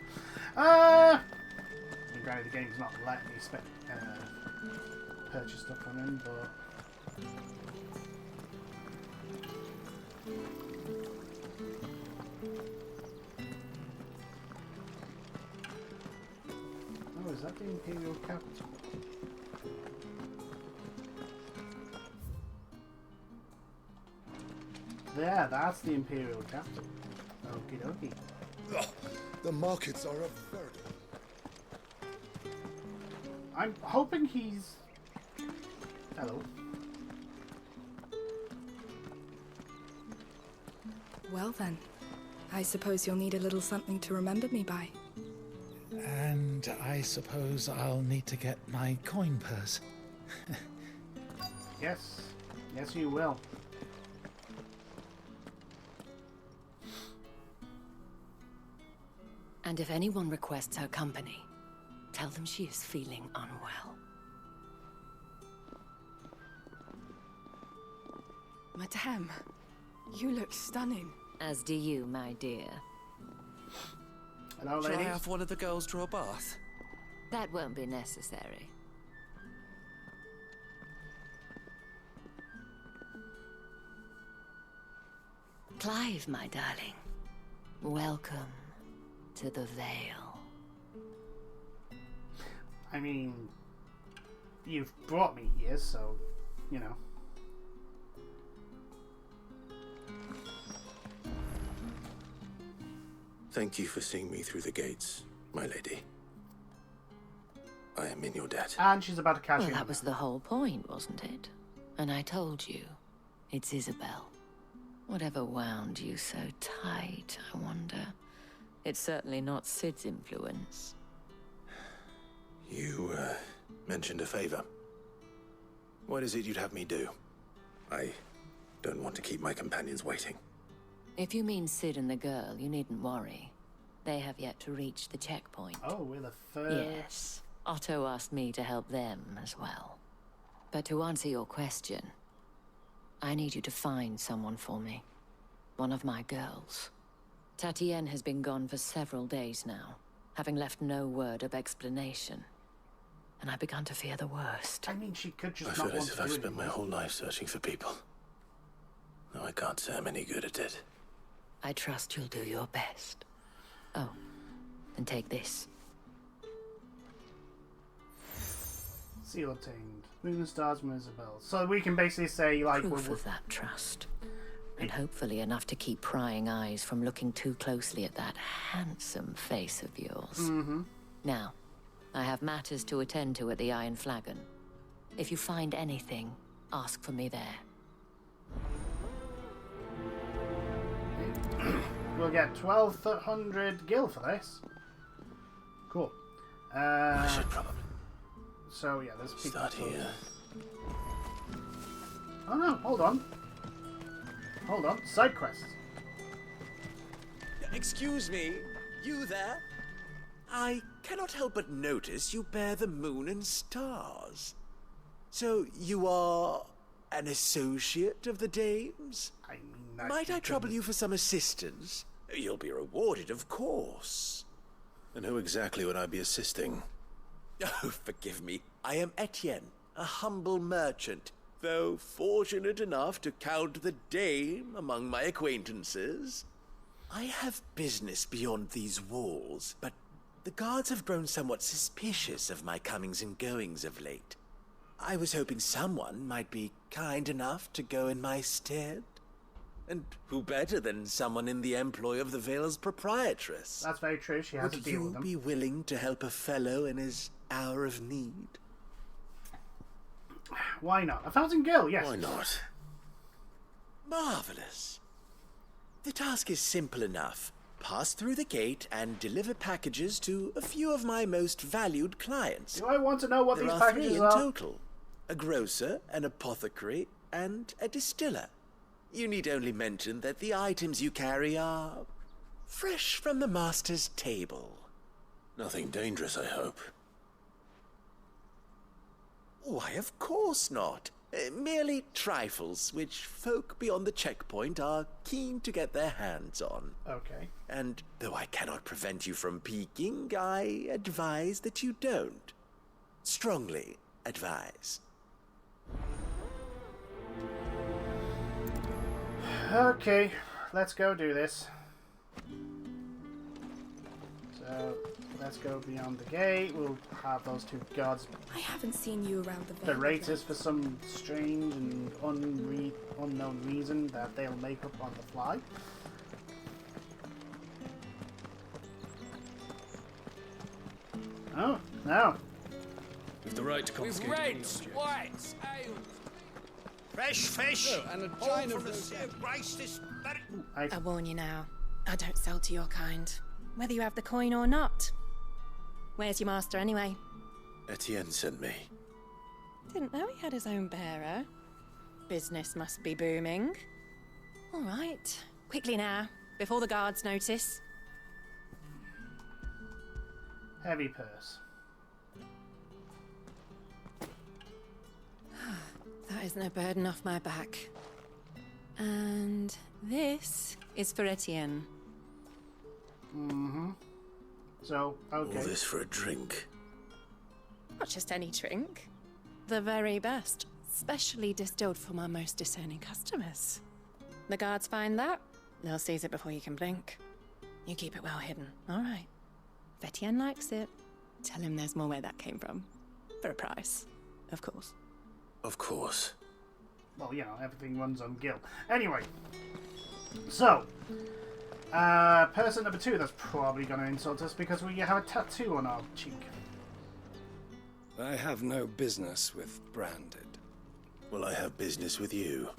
And granted, the game's not letting me purchase stuff from him, but. Oh, is that the Imperial capital? There, that's the Imperial capital. Okie dokie. Ugh, the markets are a very... I'm hoping he's... Hello. Well then, I suppose you'll need a little something to remember me by. And I suppose I'll need to get my coin purse. Yes. Yes, you will. And if anyone requests her company, tell them she is feeling unwell. Madame, you look stunning. As do you, my dear. Hello, Shall I ladies. have one of the girls draw a bath? That won't be necessary. Clive, my darling. Welcome to the Vale. I mean, you've brought me here, so, you know. Thank you for seeing me through the gates, my lady. I am in your debt. And she's about to catch you. Well, that was the whole point, wasn't it? And I told you, it's Isabel. Whatever wound you so tight, I wonder. It's certainly not Sid's influence. You, mentioned a favor. What is it you'd have me do? I don't want to keep my companions waiting. If you mean Sid and the girl, you needn't worry. They have yet to reach the checkpoint. Oh, we're the first. Yes. Otto asked me to help them as well. But to answer your question, I need you to find someone for me. One of my girls. Tatienne has been gone for several days now, having left no word of explanation. And I've begun to fear the worst. I mean, she could just I not feel want as to if do I've it spent my anymore. whole life searching for people. No, I can't say I'm any good at it. I trust you'll do your best. Oh, and take this. Seal obtained. Moon and stars from Isabel. So we can basically say, like, Proof of that trust. And hopefully enough to keep prying eyes from looking too closely at that handsome face of yours. Mm-hmm. Now, I have matters to attend to at the Iron Flagon. If you find anything, ask for me there. We'll get 1,200 gil for this. Cool. I should probably So yeah, there's people. start here. Oh no, hold on. Hold on, side quests. Excuse me, you there? I cannot help but notice you bear the moon and stars. So you are an associate of the dames? I mean, might I trouble you for some assistance? You'll be rewarded, of course. And who exactly would I be assisting? Oh, forgive me. I am Etienne, a humble merchant, though fortunate enough to count the dame among my acquaintances. I have business beyond these walls, but the guards have grown somewhat suspicious of my comings and goings of late. I was hoping someone might be kind enough to go in my stead. And who better than someone in the employ of the Vale's proprietress? That's very true, she has to deal with them. Would you be willing to help a fellow in his hour of need? Why not? 1,000 gil, yes. Why not? Marvelous. The task is simple enough. Pass through the gate and deliver packages to a few of my most valued clients. Do I want to know what There these are packages 3 in are? total. A grocer, an apothecary, and a distiller. You need only mention that the items you carry are fresh from the master's table. Nothing dangerous, I hope. Why, of course not. Merely trifles which folk beyond the checkpoint are keen to get their hands on. Okay. And though I cannot prevent you from peeking, I advise that you don't. Strongly advise. Okay, let's go do this. So, let's go beyond the gate. We'll have those 2 guards I haven't seen you around the berate village. us for some strange and unknown reason that they'll make up on the fly. Oh, no. With the right to With confiscate reds, objects. whites, ales. Fresh fish! Oh, and a all china from the of sea of rice this very... I warn you now, I don't sell to your kind, whether you have the coin or not. Where's your master anyway? Etienne sent me. Didn't know he had his own bearer. Business must be booming. All right, quickly now, before the guards notice. Heavy purse. That is no burden off my back. And this is for Etienne. Mm-hmm. So, okay. All this for a drink. Not just any drink. The very best. Specially distilled for my most discerning customers. The guards find that, they'll seize it before you can blink. You keep it well hidden. All right. If Etienne likes it, tell him there's more where that came from. For a price, of course. Of course. Well, you know, everything runs on Gil. Anyway, so, person number 2 that's probably going to insult us because we have a tattoo on our cheek. I have no business with Branded. Well, I have business with you.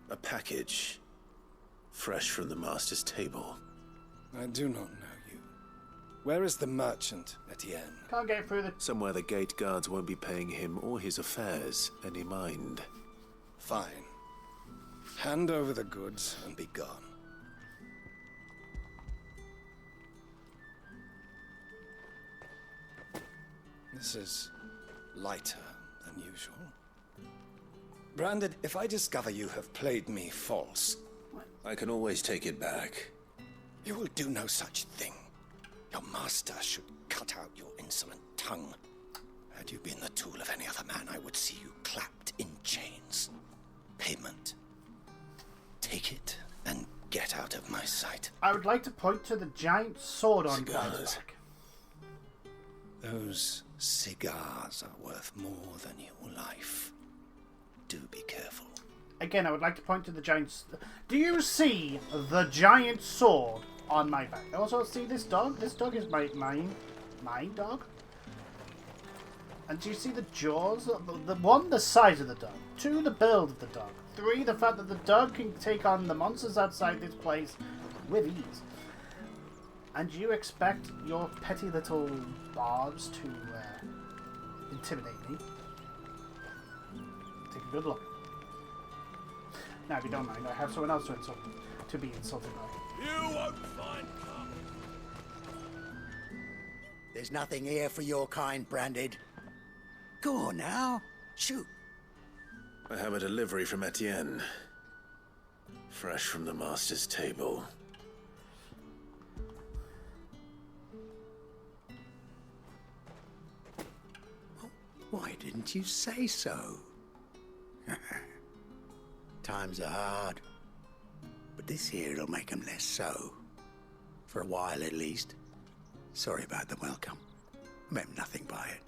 A package, fresh from the master's table. I do not know you. Where is the merchant, Etienne? Can't get through the... Somewhere the gate guards won't be paying him or his affairs any mind. Fine. Hand over the goods and be gone. This is lighter than usual. Branded, if I discover you have played me false... I can always take it back. You will do no such thing. Your master should cut out your insolent tongue. Had you been the tool of any other man, I would see you clapped in chains. Payment. Take it and get out of my sight. I would like to point to the giant sword on Guy's back. Those cigars are worth more than your life. Do be careful. Again, I would like to point to the giant... Do you see the giant sword on my back? Also, see this dog? This dog is my dog. And do you see the jaws? The one, the size of the dog. 2, the build of the dog. 3, the fact that the dog can take on the monsters outside this place with ease. And you expect your petty little barbs to intimidate me? Take a good look. Now, if you don't mind, I have someone else to be insulted by. You won't find come. There's nothing here for your kind, Branded. Go on now. Shoot. I have a delivery from Etienne. Fresh from the master's table. Why didn't you say so? Times are hard. But this here'll make 'em less so. For a while, at least. Sorry about the welcome. Meant nothing by it.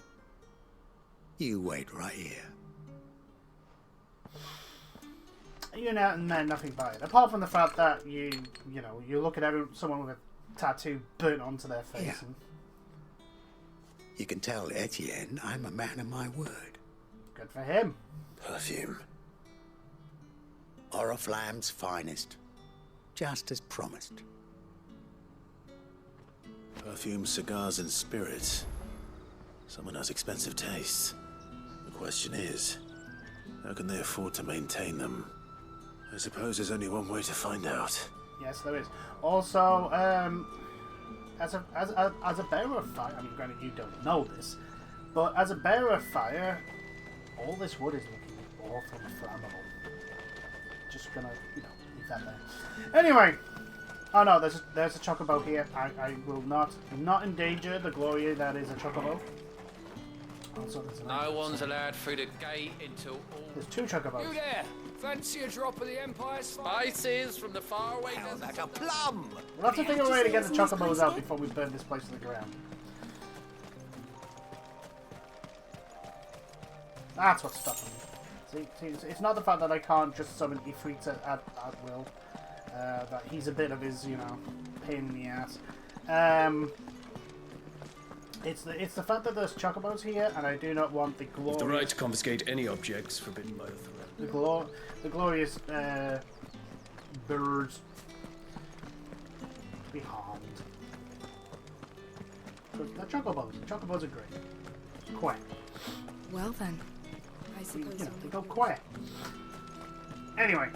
You wait right here. You know, nothing by it. Apart from the fact that you look at someone with a tattoo burnt onto their face. Yeah. And... You can tell Etienne I'm a man of my word. Good for him. Perfume. Oriflamme's finest. Just as promised. Perfume, cigars, and spirits. Someone has expensive tastes. The question is, how can they afford to maintain them? I suppose there's only one way to find out. Yes, there is. Also, as a bearer of fire, I mean, granted you don't know this, but as a bearer of fire, all this wood is looking awfully flammable. Just gonna, leave that there. Anyway, oh no, there's a chocobo here. I will not endanger the glory that is a chocobo. Also, no one's allowed through the gate until all... There's 2 chocobos. You there? Fancy a drop of the Empire's spices from the faraway desert? Like a plum! We'll have to figure a way to get the chocobos out before we burn this place to the ground. That's what's stopping me. See, it's not the fact that I can't just summon Ifrits at will. That he's a bit of his, pain in the ass. It's the fact that there's chocobos here, and I do not want the glorious... The right to confiscate any objects forbidden by the throne. The glorious birds to be harmed. Because the chocobos are great. Quack. Well then, I suppose they go quack. Anyway,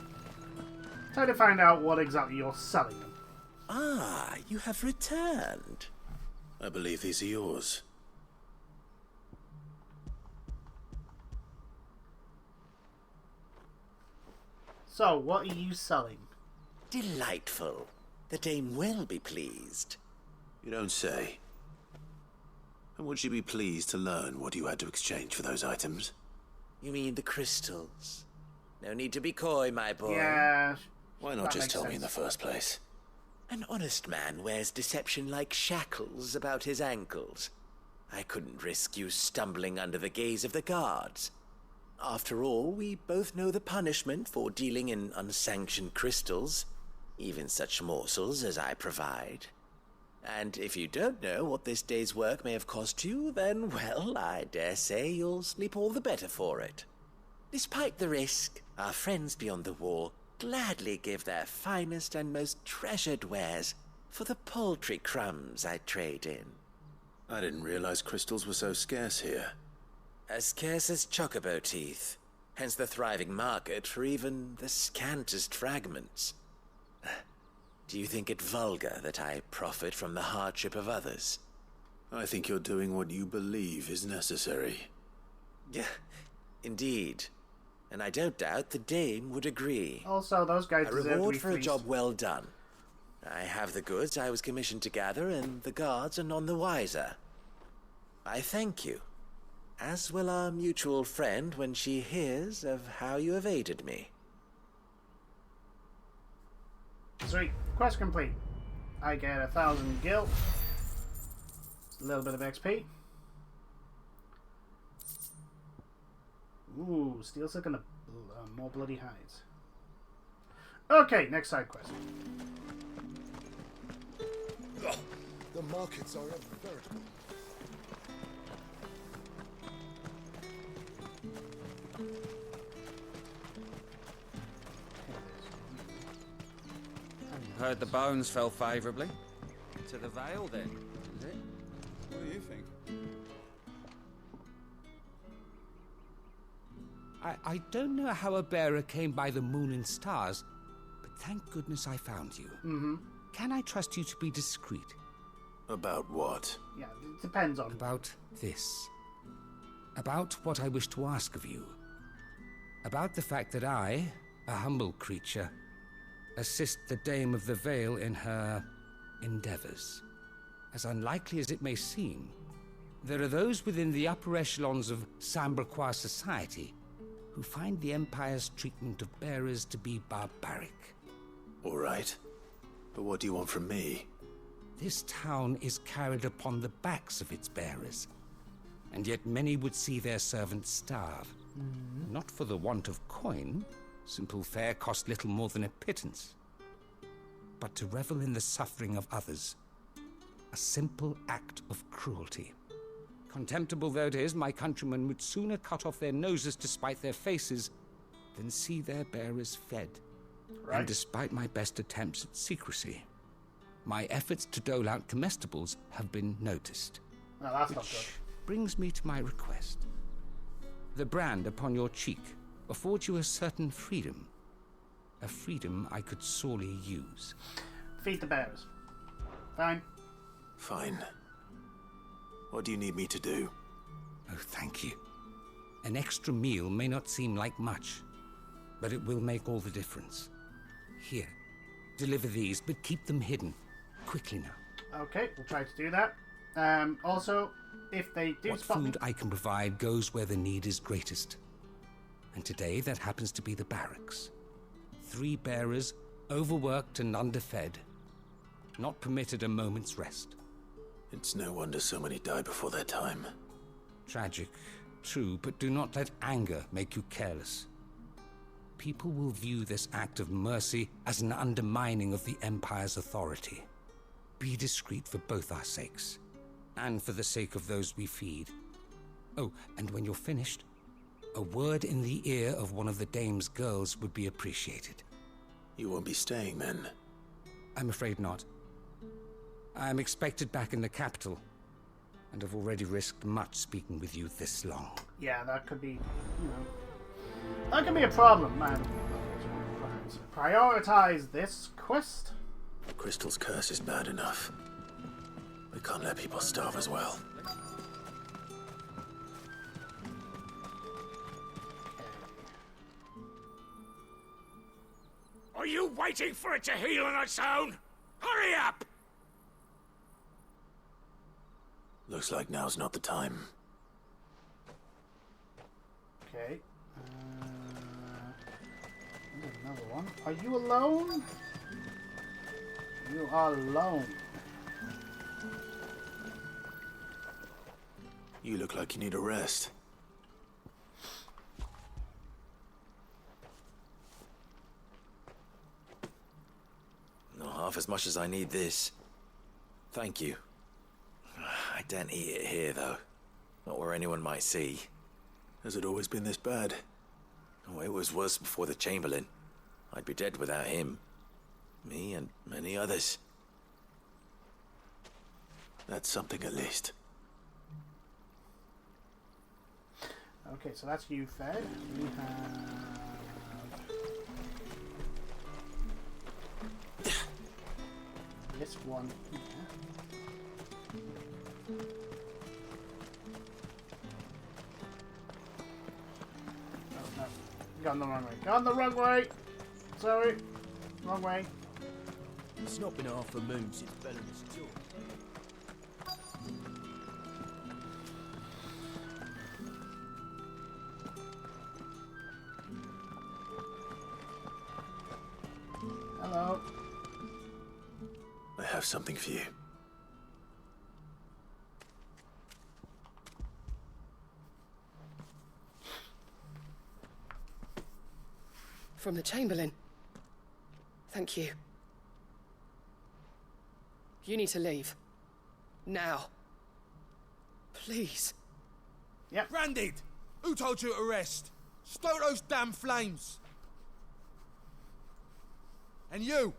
time to find out what exactly you're selling them. Ah, you have returned. I believe these are yours. So, what are you selling? Delightful. The dame will be pleased. You don't say. And would she be pleased to learn what you had to exchange for those items? You mean the crystals? No need to be coy, my boy. Yeah. Why not just tell me in the first place? An honest man wears deception like shackles about his ankles. I couldn't risk you stumbling under the gaze of the guards. After all, we both know the punishment for dealing in unsanctioned crystals, even such morsels as I provide. And if you don't know what this day's work may have cost you, then, well, I dare say you'll sleep all the better for it. Despite the risk, our friends beyond the wall gladly give their finest and most treasured wares for the paltry crumbs I trade in. I didn't realize crystals were so scarce here. As scarce as chocobo teeth, hence the thriving market for even the scantest fragments. Do you think it vulgar that I profit from the hardship of others? I think you're doing what you believe is necessary. Yeah, indeed. And I don't doubt the dame would agree. Also, those guys a deserve to reward be for a fleeced. job well done. I have the goods I was commissioned to gather, and the guards are none the wiser. I thank you, as will our mutual friend when she hears of how you have aided me. Sweet. Quest complete. I get 1,000 gil. A little bit of XP. Ooh, steel silk and more bloody hides. Okay, next side quest. Ugh, the markets are a veritable. Heard the bones fell favourably. To the Vale, then, is it? What do you think? I don't know how a bearer came by the moon and stars, but thank goodness I found you. Mm-hmm. Can I trust you to be discreet? About what? Yeah, it depends on... About this. About what I wish to ask of you. About the fact that I, a humble creature, assist the Dame of the Vale in her endeavors. As unlikely as it may seem, there are those within the upper echelons of Samberquois society who find the Empire's treatment of bearers to be barbaric. All right. But what do you want from me? This town is carried upon the backs of its bearers, and yet many would see their servants starve. Not for the want of coin. Simple fare cost little more than a pittance. But to revel in the suffering of others. A simple act of cruelty. Contemptible though it is, my countrymen would sooner cut off their noses to spite their faces than see their bearers fed. Right. And despite my best attempts at secrecy, my efforts to dole out comestibles have been noticed. No, that's which not good. Brings me to my request. The brand upon your cheek affords you a certain freedom. A freedom I could sorely use. Feed the bears. Fine. Fine. What do you need me to do? Oh, thank you. An extra meal may not seem like much, but it will make all the difference. Here, deliver these, but keep them hidden. Quickly now. Okay, we'll try to do that. Also, if they do What spot food me... I can provide goes where the need is greatest. And today, that happens to be the barracks. 3 bearers, overworked and underfed. Not permitted a moment's rest. It's no wonder so many die before their time. Tragic, true, but do not let anger make you careless. People will view this act of mercy as an undermining of the Empire's authority. Be discreet for both our sakes, and for the sake of those we feed. Oh, and when you're finished, a word in the ear of one of the Dame's girls would be appreciated. You won't be staying then? I'm afraid not. I'm expected back in the capital, and have already risked much speaking with you this long. Yeah, that could be, that could be a problem, man. Prioritize this quest. Crystal's curse is bad enough. We can't let people starve as well. Are you waiting for it to heal on its own? Hurry up! Looks like now's not the time. Okay. There's another one. Are you alone? You are alone. You look like you need a rest. Not half as much as I need this. Thank you. I don't eat it here, though. Not where anyone might see. Has it always been this bad? Oh, it was worse before the Chamberlain. I'd be dead without him. Me and many others. That's something at least. Okay, so that's you fed. We have this one here. Oh, no. Gone the wrong way. Gone the wrong way! Sorry. Wrong way. It's not been half a moon since Bellamy's tour. Hello. I have something for you. From the Chamberlain. Thank you. You need to leave. Now. Please. Yep. Branded! Who told you to rest? Stoke those damn flames! And you!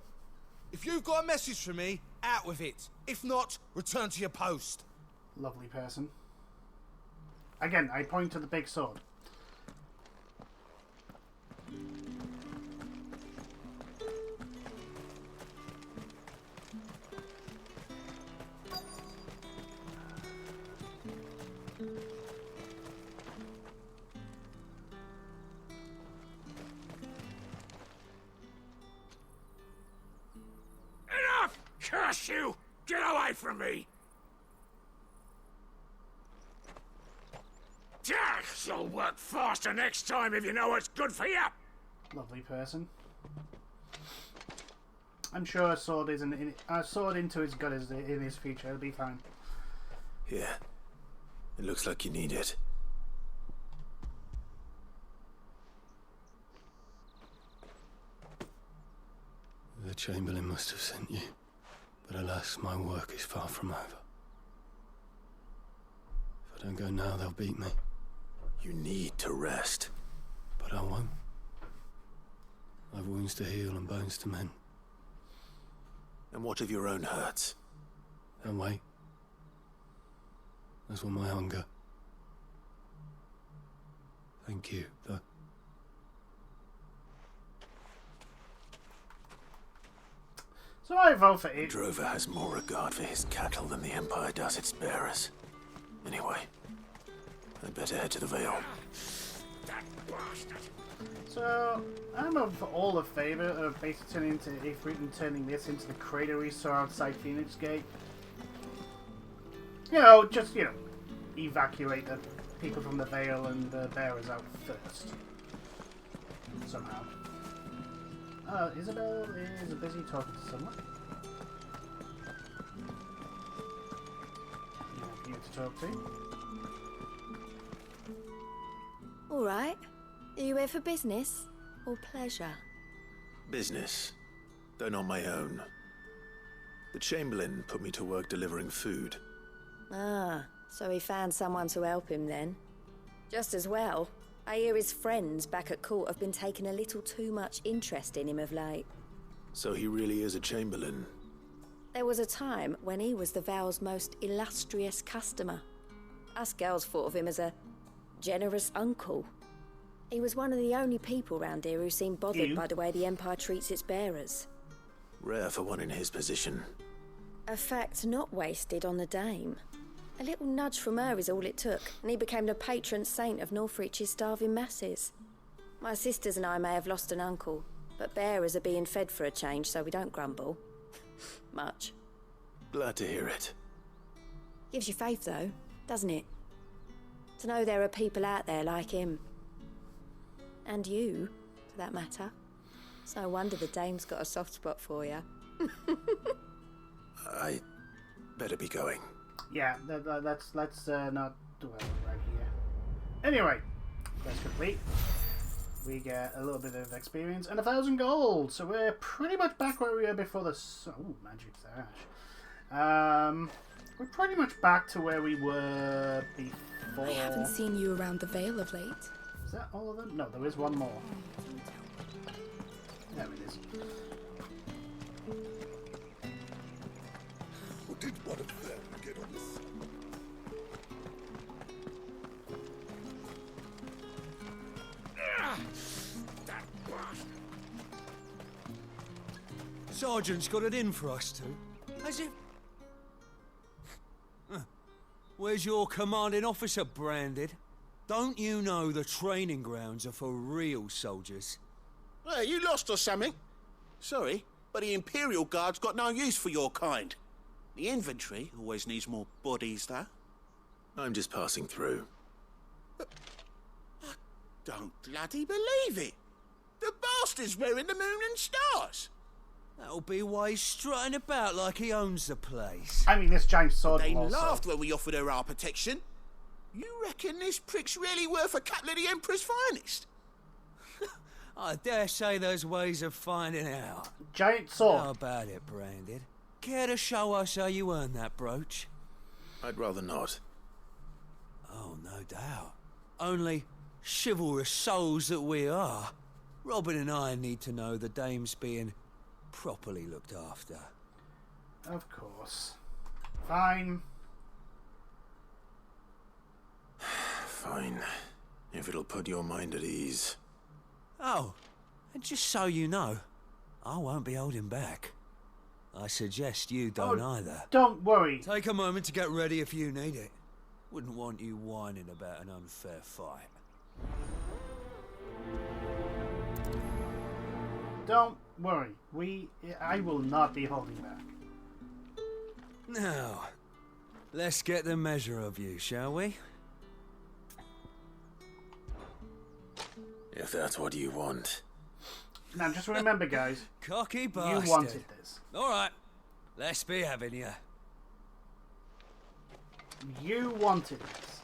If you've got a message for me, out with it. If not, return to your post. Lovely person. Again, I point to the big sword. Enough! Curse you! Get away from me! You'll work faster next time if you know what's good for you! Lovely person. I'm sure a sword isn't a sword into his gut is in his future. It'll be fine. Yeah. It looks like you need it. The Chamberlain must have sent you, but alas, my work is far from over. If I don't go now, they'll beat me. You need to rest. But I won't. I've wounds to heal and bones to mend. And what of your own hurts? Don't wait. As will my hunger. Thank you, though. So I vote for it. Drover has more regard for his cattle than the Empire does its bearers. Anyway, I'd better head to the Vale. So I'm up for all the favour of basically turning into Ifrit and turning this into the crater we saw outside Phoenix Gate. You know, just, you know, evacuate the people from the Vale and the bearers out first. Somehow. Isabel is busy talking to someone. You have to talk to. All right. Are you here for business or pleasure? Business, though not my own. The Chamberlain put me to work delivering food. Ah, so he found someone to help him then. Just as well. I hear his friends back at court have been taking a little too much interest in him of late. So he really is a Chamberlain. There was a time when he was the Vale's most illustrious customer. Us girls thought of him as a generous uncle. He was one of the only people round here who seemed bothered by the way the Empire treats its bearers. Rare for one in his position. A fact not wasted on the dame. A little nudge from her is all it took, and he became the patron saint of Northreach's starving masses. My sisters and I may have lost an uncle, but bearers are being fed for a change, so we don't grumble. Much. Glad to hear it. Gives you faith, though, doesn't it? To know there are people out there like him. And you, for that matter. It's no wonder the dame's got a soft spot for you. I better be going. Yeah, let's not dwell right here. Anyway, quest complete. We get a little bit of experience and 1,000 gold, so we're pretty much back where we were before the. Oh, magic sash. We're pretty much back to where we were before. I haven't seen you around the Vale of late. Is that all of them? No, there is one more. There it is. Did one of them get on this? Sergeant's got it in for us two. Has it? Where's your commanding officer branded? Don't you know the training grounds are for real soldiers? Hey, you lost or something? Sorry, but the Imperial Guard's got no use for your kind. The infantry always needs more bodies, though. I'm just passing through. I don't bloody believe it. The bastard's wearing the moon and stars. That'll be why he's strutting about like he owns the place. I mean, this giant sword. They also. laughed when we offered her our protection. You reckon this prick's really worth a couple of the Emperor's finest? I dare say there's ways of finding out. Giant sword. How about it, Branded? Care to show us how you earned that brooch? I'd rather not. Oh, no doubt. Only chivalrous souls that we are. Robin and I need to know the dame's being properly looked after. Of course. Fine. Fine. If it'll put your mind at ease. Oh, and just so you know, I won't be holding back. I suggest you don't either. Don't worry. Take a moment to get ready if you need it. Wouldn't want you whining about an unfair fight. Don't worry. I will not be holding back. Now, let's get the measure of you, shall we? If that's what you want. Now, just remember, guys. Cocky bastard. You wanted this. All right, let's be having you. You wanted this.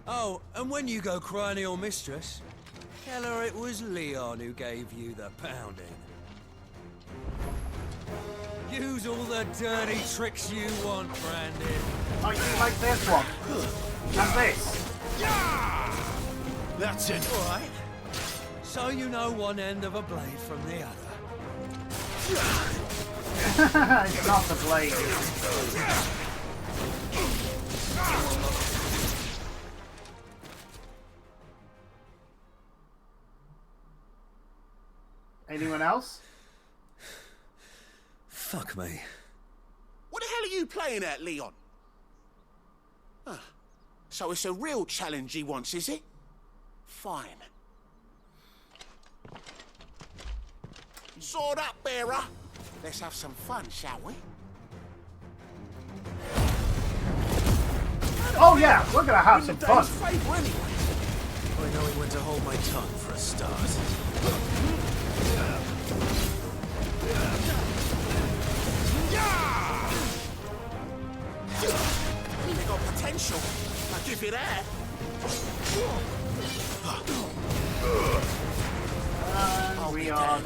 Oh, and when you go crying to your mistress, tell her it was Leon who gave you the pounding. Use all the dirty tricks you want, Brandon. Oh, you like this one? And this? That's it. All right. So you know one end of a blade from the other. It's not the blade. Anyone else? Fuck me. What the hell are you playing at, Leon? So it's a real challenge he wants, is it? Fine. Sword up, bearer. Let's have some fun, shall we? Oh yeah, we're gonna have some fun. I know when to hold my tongue for a start. They got potential. I'll give you that. We are.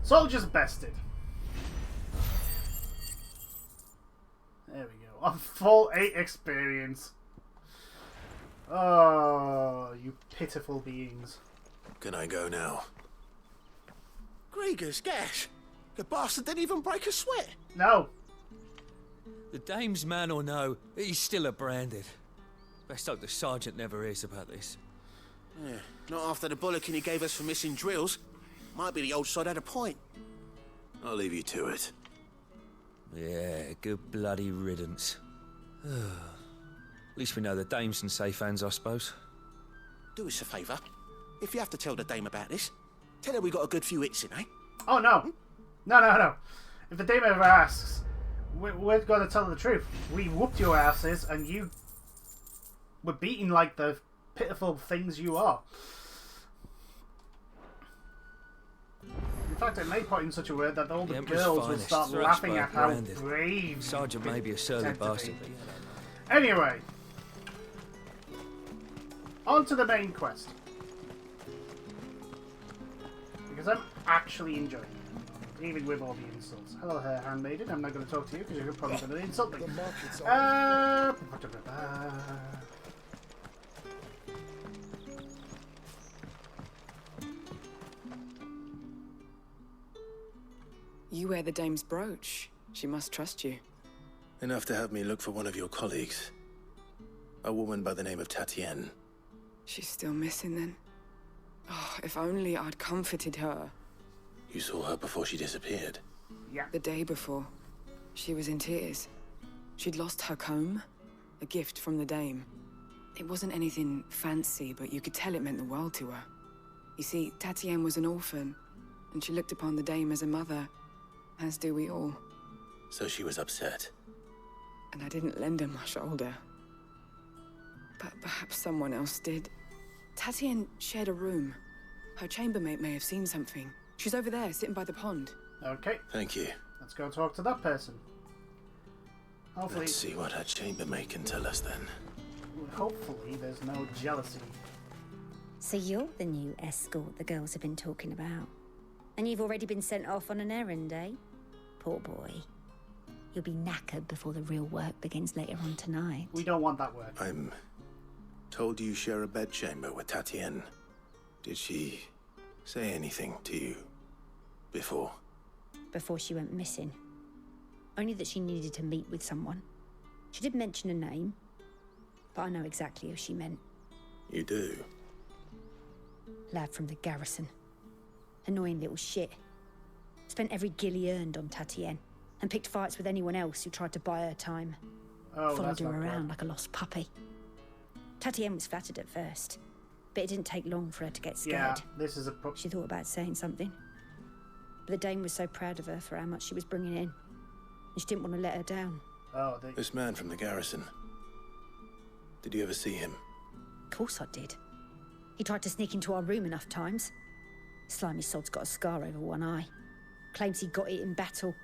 Soldiers bested. There we go. A full 8 experience. Oh, you pitiful beings. Can I go now? Gregor's gas. The bastard didn't even break a sweat. No. The dame's man or no, he's still a Branded. Best hope the sergeant never hears about this. Yeah, not after the bollocking he gave us for missing drills. Might be the old sod had a point. I'll leave you to it. Yeah, good bloody riddance. At least we know the dame's in safe hands, I suppose. Do us a favour. If you have to tell the dame about this, tell her we got a good few hits in, eh? Oh no. No. If the dame ever asks, we're gonna tell her the truth. We whooped your asses and you were beaten like the pitiful things you are. In fact, it may put in such a way that all the girls will start laughing at how brave Sergeant may be a surly bastard. Anyway, on to the main quest. Because I'm actually enjoying it, even with all the insults. Hello, her handmaiden. I'm not going to talk to you because you're probably going to insult me. You wear the dame's brooch. She must trust you. Enough to have me look for one of your colleagues. A woman by the name of Tatienne. She's still missing then. Oh, if only I'd comforted her. You saw her before she disappeared? Yeah. The day before. She was in tears. She'd lost her comb, a gift from the dame. It wasn't anything fancy, but you could tell it meant the world to her. You see, Tatienne was an orphan, and she looked upon the dame as a mother, as do we all. So she was upset. And I didn't lend her my shoulder. But perhaps someone else did. Tatienne shared a room. Her chambermaid may have seen something. She's over there, sitting by the pond. Okay. Thank you. Let's go talk to that person. Hopefully... Let's see what her chambermaid can tell us then. Hopefully there's no jealousy. So you're the new escort the girls have been talking about. And you've already been sent off on an errand, eh? Poor boy. You'll be knackered before the real work begins later on tonight. We don't want that work. I'm told you share a bedchamber with Tatienne. Did she say anything to you before? Before she went missing. Only that she needed to meet with someone. She did mention a name, but I know exactly who she meant. You do? Lad from the garrison. Annoying little shit. Spent every gil he earned on Tatienne, and picked fights with anyone else who tried to buy her time. Followed her around like a lost puppy. Tatienne was flattered at first, but it didn't take long for her to get scared. Yeah, this is a She thought about saying something. But the dame was so proud of her for how much she was bringing in, and she didn't want to let her down. Oh, This man from the garrison. Did you ever see him? Of course I did. He tried to sneak into our room enough times. Slimy sod's got a scar over one eye. Claims he got it in battle.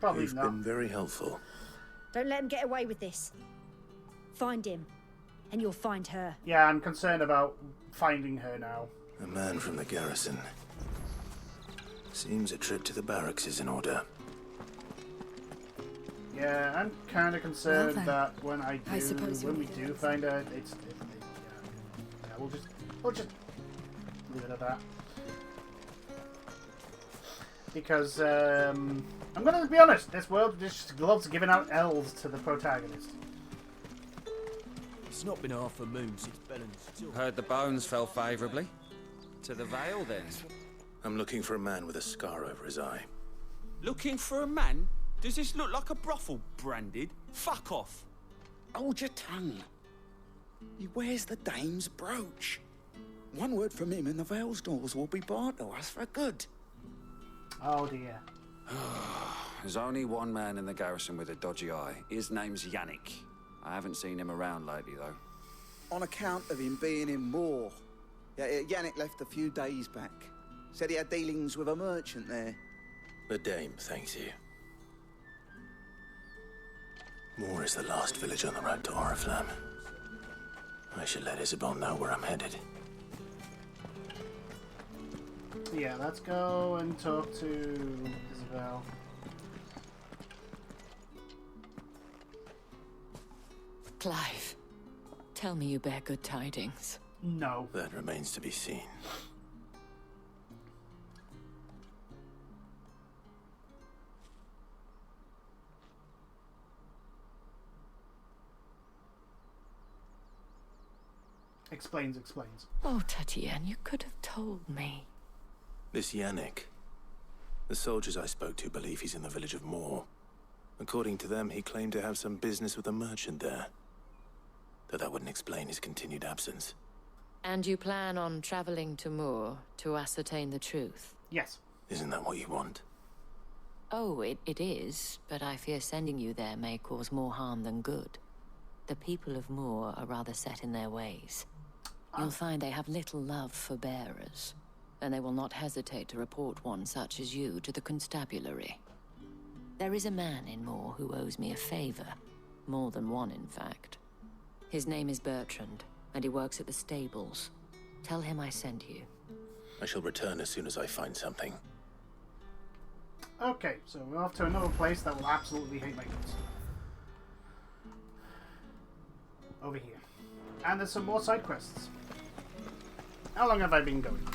Probably You've not. been very helpful. Don't let him get away with this. Find him, and you'll find her. Yeah, I'm concerned about finding her now. A man from the garrison. Seems a trip to the barracks is in order. Yeah, I'm kind of concerned Well, then, that when when we do find her, yeah, we'll just leave it at that. Because I'm gonna be honest, this world just loves giving out L's to the protagonist. It's not been half a moon since Bellen's. Heard the bones fell favourably. To the Vale, then? I'm looking for a man with a scar over his eye. Looking for a man? Does this look like a brothel, Branded? Fuck off! Hold your tongue. He wears the dame's brooch. One word from him and the Vale's doors will be barred to us for good. Oh dear. There's only one man in the garrison with a dodgy eye. His name's Yannick. I haven't seen him around lately, though. On account of him being in war. Yeah, Yannick left a few days back. Said he had dealings with a merchant there. The dame thanks you. Moor is the last village on the road to Oriflamme. I should let Isabel know where I'm headed. Yeah, let's go and talk to Isabel. Clive, tell me you bear good tidings. No. That remains to be seen. Explains. Oh, Tatienne, you could have told me. This Yannick. The soldiers I spoke to believe he's in the village of Moor. According to them, he claimed to have some business with a merchant there. Though that wouldn't explain his continued absence. And you plan on traveling to Moor to ascertain the truth? Yes. Isn't that what you want? Oh, it is, but I fear sending you there may cause more harm than good. The people of Moor are rather set in their ways. You'll find they have little love for bearers, and they will not hesitate to report one such as you to the constabulary. There is a man in Moore who owes me a favor. More than one, in fact. His name is Bertrand, and he works at the stables. Tell him I sent you. I shall return as soon as I find something. Okay, so we're off to another place that will absolutely hate my guts. Over here. And there's some more side quests. How long have I been going?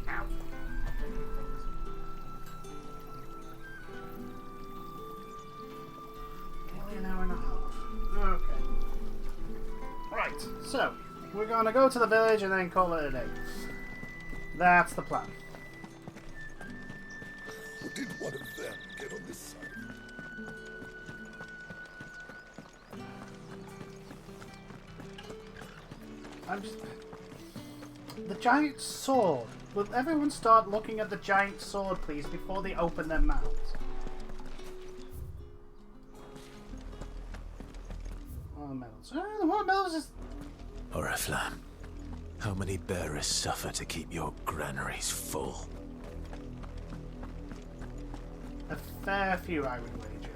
Ow. Only an hour and a half. Okay. Right, so we're gonna go to the village and then call it a day. That's the plan. How did one of them get on this side? I'm just... The giant sword. Will everyone start looking at the giant sword, please, before they open their mouths? Watermelons. The watermelons is... Oriflamme, how many bearers suffer to keep your granaries full? A fair few, I would wager.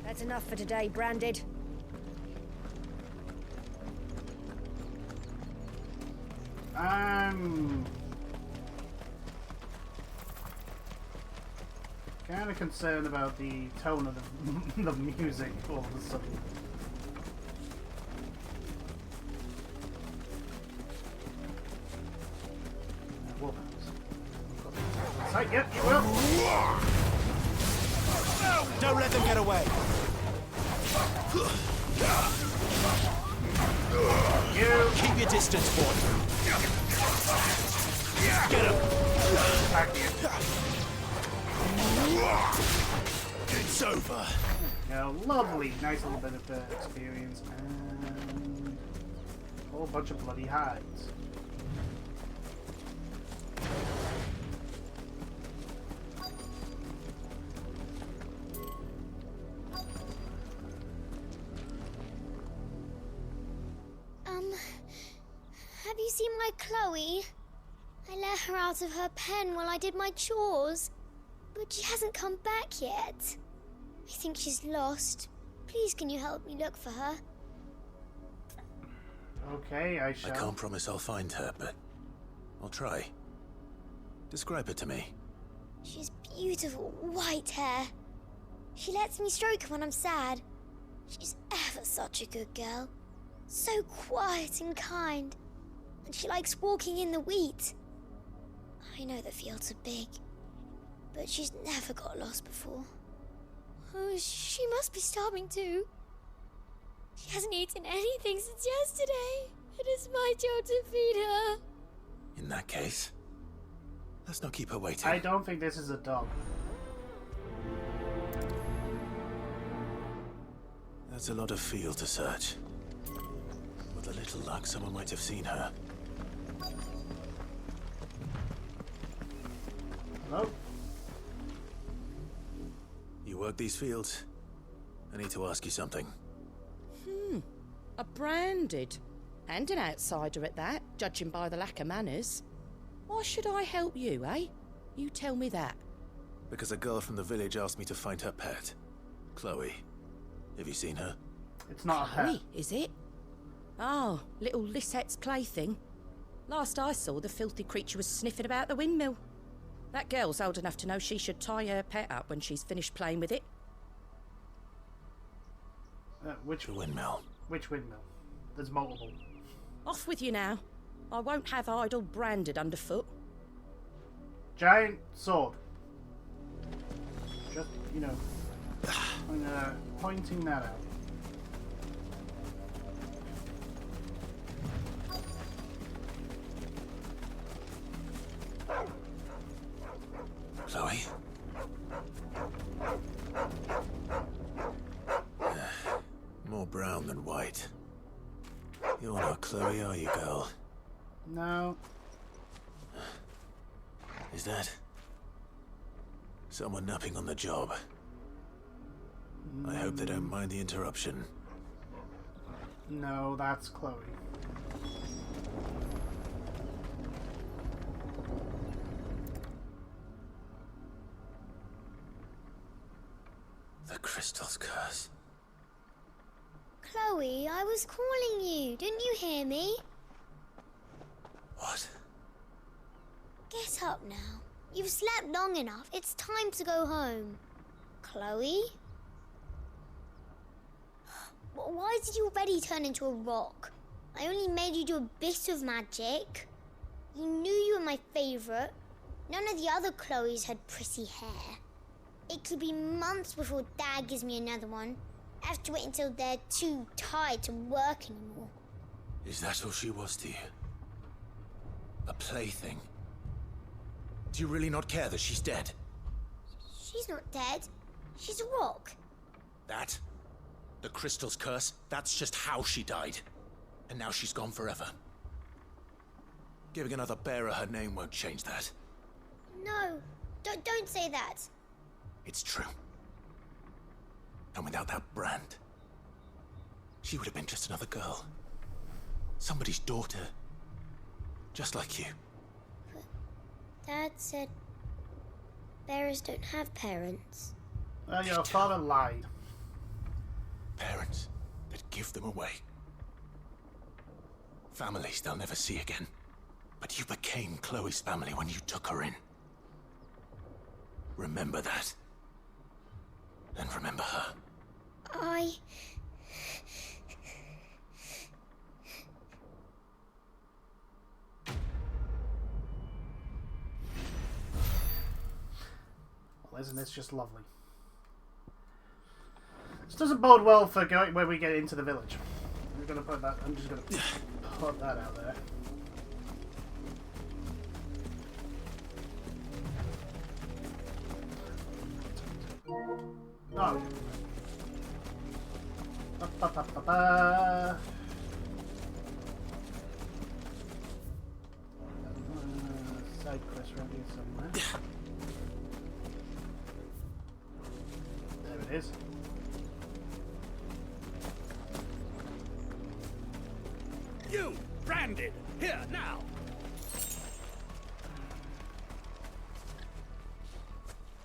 That's enough for today, Branded. I'm kind of concerned about the tone of the music all of a sudden. Right, yep, you will. Don't let them get away. You keep your distance, boy. Get him. Back here. It's over. Yeah, lovely, nice little bit of experience and a whole bunch of bloody hides. Have you seen my Chloe? I let her out of her pen while I did my chores, but she hasn't come back yet. I think she's lost. Please, can you help me look for her? Okay, I shall. I can't promise I'll find her, but I'll try. Describe her to me. She's beautiful white hair. She lets me stroke her when I'm sad. She's ever such a good girl. So quiet and kind. And she likes walking in the wheat. I know the fields are big, but she's never got lost before. Oh, she must be starving too. She hasn't eaten anything since yesterday. It is my job to feed her. In that case, let's not keep her waiting. I don't think this is a dog. That's a lot of field to search. With a little luck, someone might have seen her. Hello? You work these fields? I need to ask you something. A Branded. And an outsider at that, judging by the lack of manners. Why should I help you, eh? You tell me that. Because a girl from the village asked me to find her pet. Chloe. Have you seen her? It's not Chloe, a pet. is it? Oh, little Lisette's plaything. Last I saw, the filthy creature was sniffing about the windmill. That girl's old enough to know she should tie her pet up when she's finished playing with it. Which windmill? Which windmill? There's multiple. Off with you now. I won't have idle Branded underfoot. Giant sword. Just, you know, pointing that out. Chloe? More brown than white. You're not Chloe, are you, girl? No. Is that someone napping on the job? I hope they don't mind the interruption. No, that's Chloe. The crystal's curse. Chloe, I was calling you. Didn't you hear me? What? Get up now. You've slept long enough. It's time to go home. Chloe? Why did you already turn into a rock? I only made you do a bit of magic. You knew you were my favourite. None of the other Chloes had pretty hair. It could be months before Dad gives me another one. I have to wait until they're too tired to work anymore. Is that all she was to you? A plaything? Do you really not care that she's dead? She's not dead. She's a rock. That? The crystal's curse? That's just how she died. And now she's gone forever. Giving another bearer her name won't change that. No, don't say that. It's true. And without that brand, she would have been just another girl. Somebody's daughter. Just like you. But Dad said bearers don't have parents. Well, your father lied. Parents that give them away. Families they'll never see again. But you became Chloe's family when you took her in. Remember that. And remember her. Well, isn't this just lovely? This doesn't bode well for going when we get into the village. I'm gonna put that. I'm just gonna put that out there. Oh. Side quest around here somewhere. There it is. You, branded, here now.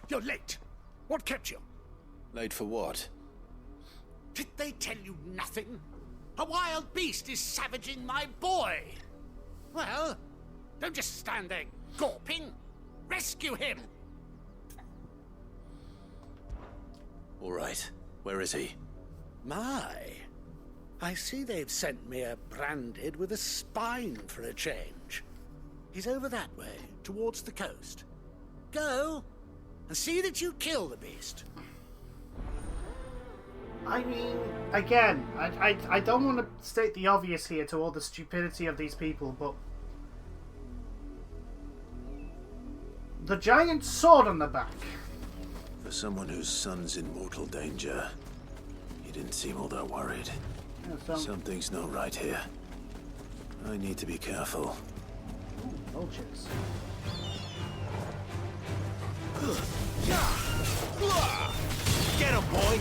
You're late. What kept you? Late for what? Did they tell you nothing? A wild beast is savaging my boy. Well, don't just stand there gawping. Rescue him. All right. Where is he? My. I see they've sent me a branded with a spine for a change. He's over that way, towards the coast. Go, and see that you kill the beast. I mean, again, I don't want to state the obvious here to all the stupidity of these people, but the giant sword on the back. For someone whose son's in mortal danger, he didn't seem all that worried. Yeah, Something's not right here. I need to be careful. Ooh, vultures. Get him, boy!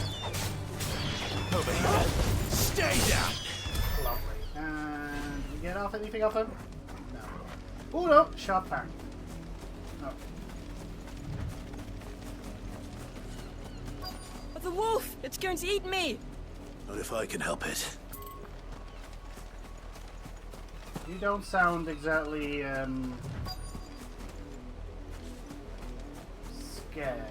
Over here. Stay down! Lovely. And we get off anything off him? No. Oh no! Sharp fang. Oh. But the wolf! It's going to eat me! Not if I can help it. You don't sound exactly, scared.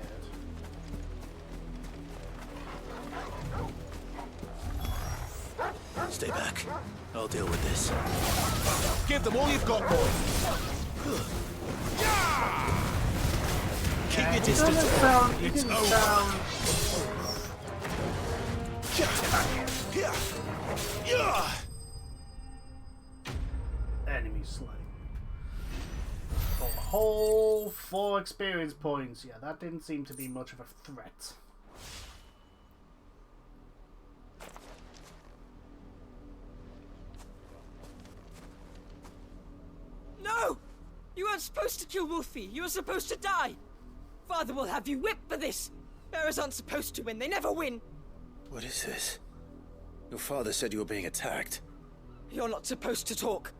Stay back. I'll deal with this. Give them all you've got, boy. Keep your distance. It's over. Enemy slain. For a whole 4 experience points. Yeah, that didn't seem to be much of a threat. No! You weren't supposed to kill Wolfie. You were supposed to die. Father will have you whipped for this. Bearers aren't supposed to win. They never win. What is this? Your father said you were being attacked. You're not supposed to talk.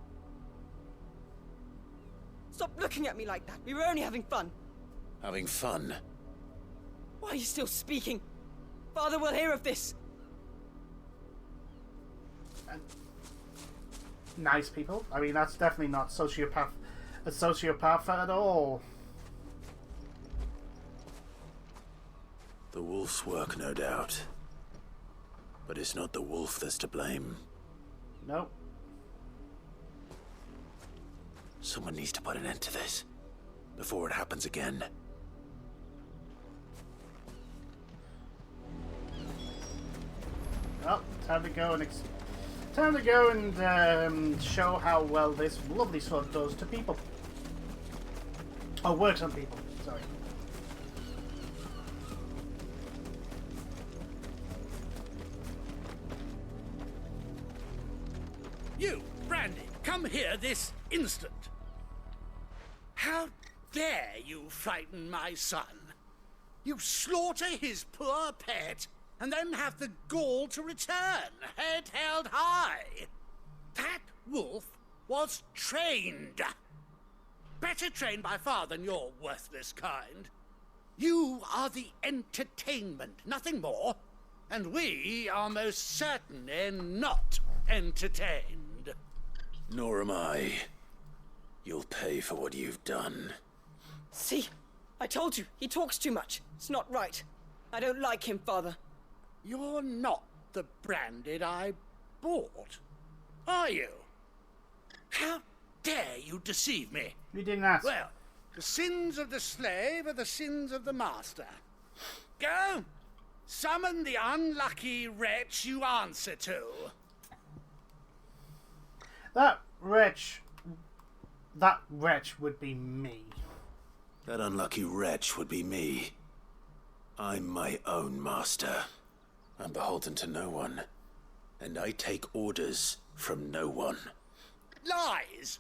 Stop looking at me like that. We were only having fun. Having fun? Why are you still speaking? Father will hear of this. Nice people. I mean, that's definitely not a sociopath at all. The wolf's work, no doubt. But it's not the wolf that's to blame. Nope. Someone needs to put an end to this before it happens again. Well, time to go and show how well this lovely sword does to people. Oh, works on people. Sorry. You, Brandy, come here this instant. How dare you frighten my son? You slaughter his poor pet, and then have the gall to return, head held high. That wolf was trained. Better trained by far than your worthless kind. You are the entertainment, nothing more. And we are most certainly not entertained. Nor am I. You'll pay for what you've done. See? I told you, he talks too much. It's not right. I don't like him, Father. You're not the Branded I bought, are you? How dare you deceive me? You didn't ask. Well, the sins of the slave are the sins of the master. Go, summon the unlucky wretch you answer to. That wretch would be me. That unlucky wretch would be me. I'm my own master. I'm beholden to no one. And I take orders from no one. Lies!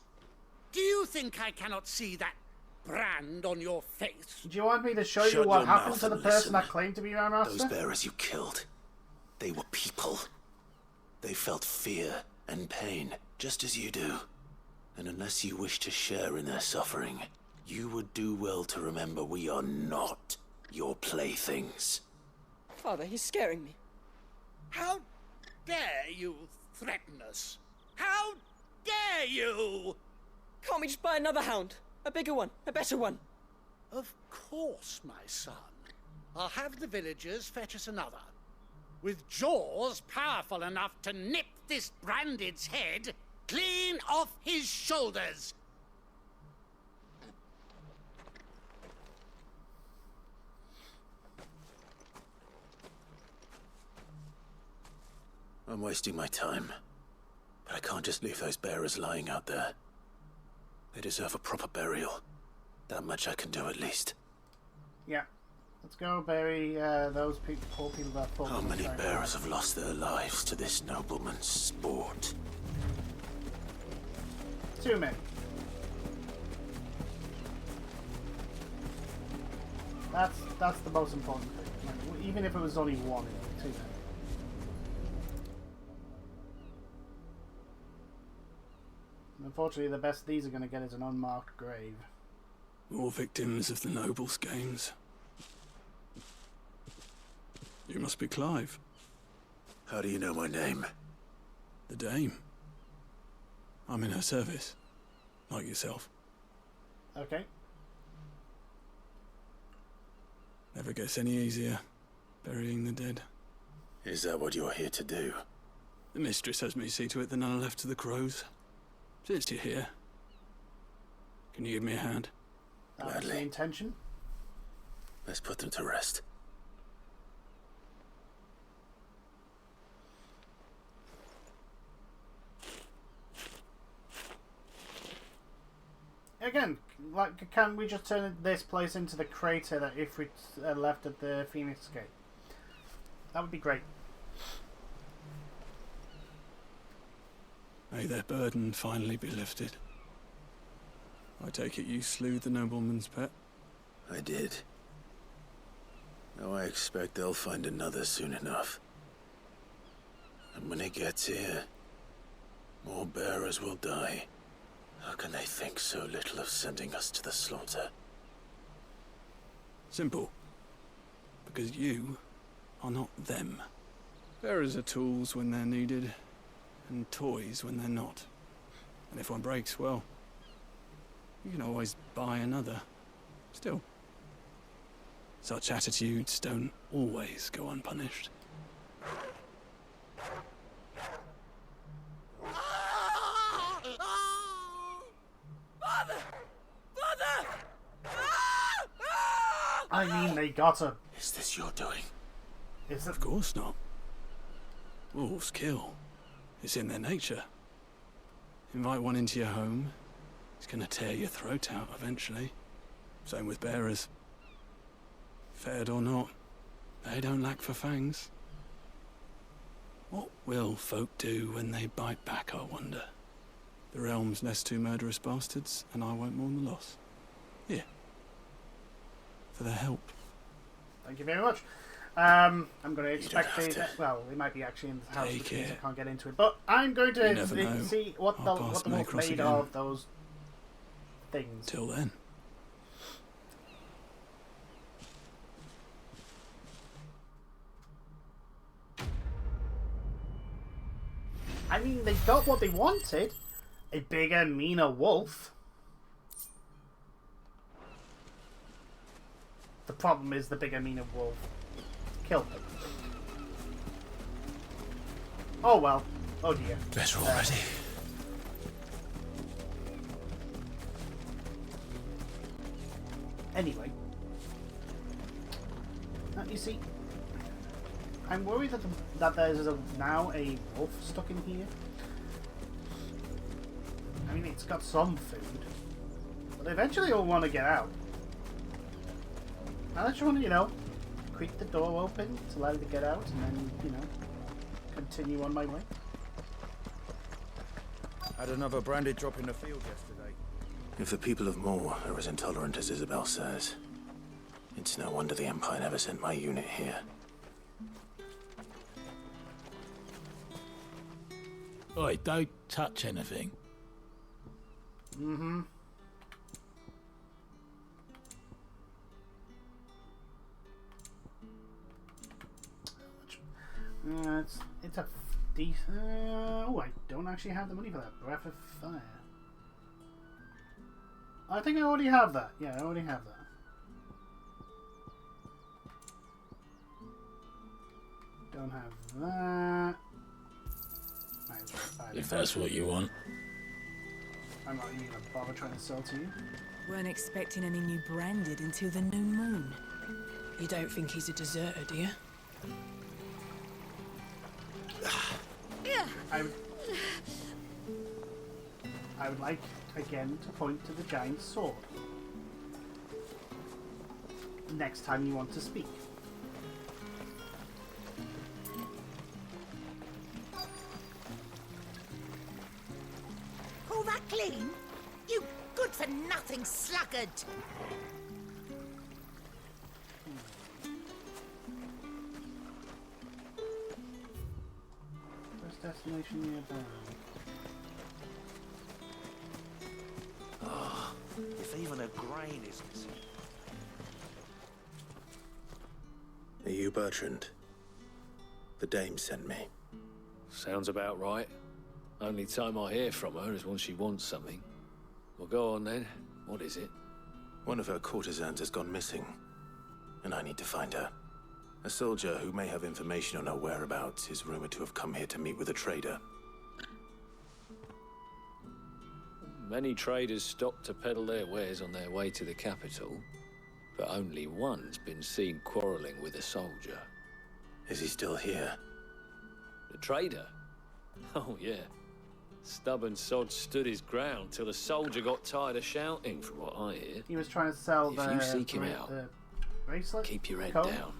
Do you think I cannot see that brand on your face? Do you want me to show Shut you what your happened mouth to the and person listen. that claimed to be my master? Those bearers you killed, they were people. They felt fear and pain, just as you do. And unless you wish to share in their suffering, you would do well to remember we are not your playthings. Father, he's scaring me. How dare you threaten us? How dare you? Can't we just buy another hound? A bigger one, a better one. Of course, my son. I'll have the villagers fetch us another. With jaws powerful enough to nip this Branded's head clean off his shoulders. I'm wasting my time. But I can't just leave those bearers lying out there. They deserve a proper burial. That much I can do at least. Yeah. Let's go bury those poor people that fought. How many bearers have lost their lives to this nobleman's sport? Too many. That's the most important thing. Like, even if it was only one, it would be too many. Unfortunately, the best these are going to get is an unmarked grave. More victims of the nobles' games. You must be Clive. How do you know my name? The Dame. I'm in her service, like yourself. Okay. Never gets any easier, burying the dead. Is that what you're here to do? The mistress has me see to it that none are left to the crows. Since you're here, can you give me a hand? That was the intention. Let's put them to rest. Again, like, can we just turn this place into the crater that if we left at the Phoenix Gate? That would be great. May their burden finally be lifted. I take it you slew the nobleman's pet? I did. Now I expect they'll find another soon enough. And when it gets here, more bearers will die. How can they think so little of sending us to the slaughter? Simple. Because you are not them. Bearers are tools when they're needed, and toys when they're not. And if one breaks, well, you can always buy another. Still, such attitudes don't always go unpunished. Father! Father! I mean, they got him. Is this your doing? Is it? Of course not. Wolves kill. It's in their nature. Invite one into your home, it's gonna tear your throat out eventually. Same with bearers. Fed or not, they don't lack for fangs. What will folk do when they bite back, I wonder? The realm's less two murderous bastards, and I won't mourn the loss. Here. For their help. Thank you very much. I'm going to expect well, it might be actually in the house, which means I can't get into it. But I'm going to see what the wolf made of those things. Till then. I mean, they got what they wanted. A bigger, meaner wolf. The problem is the bigger, meaner wolf killed them. Oh well. Oh dear. Better already. Anyway. You see, I'm worried that there's now a wolf stuck in here. I mean, it's got some food, but eventually it'll want to get out. I just want to, creak the door open to let it get out, and then, continue on my way. Had another branded drop in the field yesterday. If the people of Moor are as intolerant as Isabel says, it's no wonder the Empire never sent my unit here. Oi, don't touch anything. Mm-hmm. It's a decent... oh, I don't actually have the money for that. Breath of Fire. I think I already have that. Yeah, I already have that. Don't have that. If that's what you want. I'm not even gonna bother trying to sell to you. Weren't expecting any new branded until the new moon. You don't think he's a deserter, do you? I would like, again, to point to the giant sword. Next time you want to speak. Call that clean? You good-for-nothing sluggard! First destination nearby. Oh, if even a grain is missing. Are you Bertrand? The dame sent me. Sounds about right. Only time I hear from her is when she wants something. Well, go on then. What is it? One of her courtesans has gone missing, and I need to find her. A soldier who may have information on her whereabouts is rumored to have come here to meet with a trader. Many traders stop to peddle their wares on their way to the capital, but only one's been seen quarreling with a soldier. Is he still here? The trader? Oh, yeah. Stubborn sod stood his ground till the soldier got tired of shouting, from what I hear. He was trying to sell If you seek him out, the bracelet. Keep your head coat. down.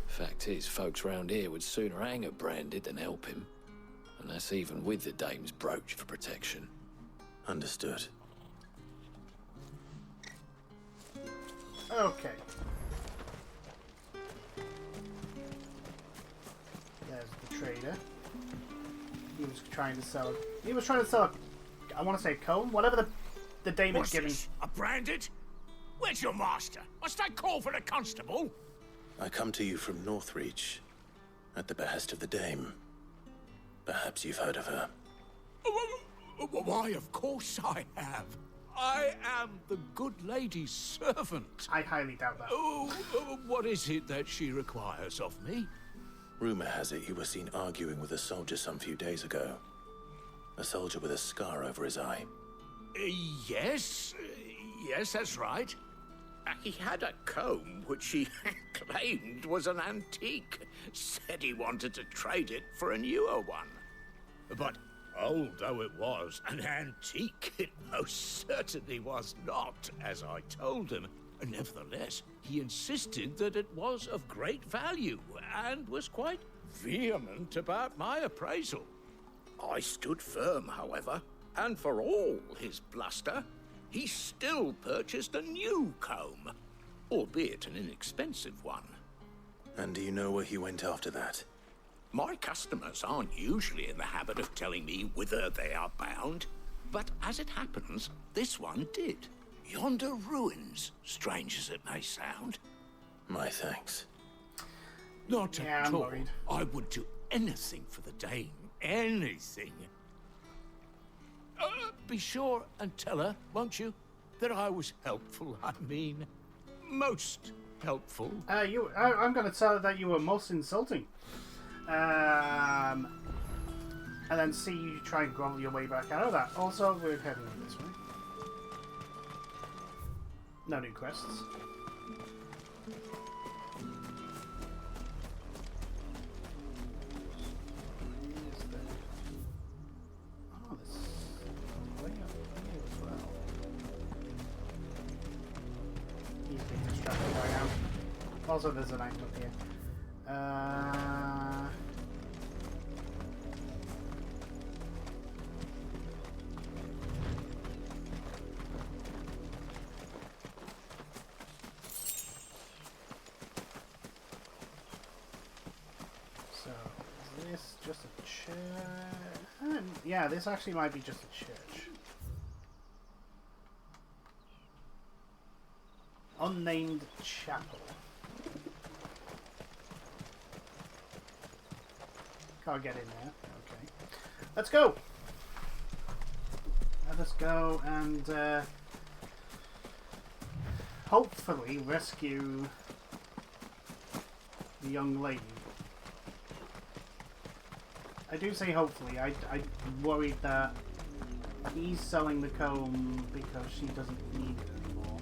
Fact is, folks round here would sooner hang a branded than help him. And that's even with the dame's brooch for protection. Understood. Okay. There's the trader. He was trying to sell. He was trying to sell. I want to say a comb, whatever the dame had given. A branded? Where's your master? Must I call for the constable? I come to you from Northreach, at the behest of the dame. Perhaps you've heard of her. Why, of course I have. I am the good lady's servant. I highly doubt that. What is it that she requires of me? Rumor has it you were seen arguing with a soldier some few days ago. A soldier with a scar over his eye. Yes, that's right. He had a comb which he claimed was an antique. Said he wanted to trade it for a newer one. But old though it was, an antique it most certainly was not, as I told him. Nevertheless, he insisted that it was of great value, and was quite vehement about my appraisal. I stood firm, however, and for all his bluster, he still purchased a new comb, albeit an inexpensive one. And do you know where he went after that? My customers aren't usually in the habit of telling me whither they are bound, but as it happens, this one did. Yonder ruins, strange as it may sound. My thanks. Not Yeah, at I'm all. worried. I would do anything for the dame. Anything. Be sure and tell her, won't you, that I was helpful. I mean, most helpful. I'm going to tell her that you were most insulting. And then see you try and grovel your way back out of that. Also, we're heading this way. No new quests. Oh, this is way up here as well. He's being distracted where I am. Also, there's an item up here. So, is this just a church? Yeah, this actually might be just a church. Unnamed chapel. Can't get in there. Okay. Let's go! Let us go and hopefully rescue the young lady. I do say hopefully. I'm worried that he's selling the comb because she doesn't need it anymore.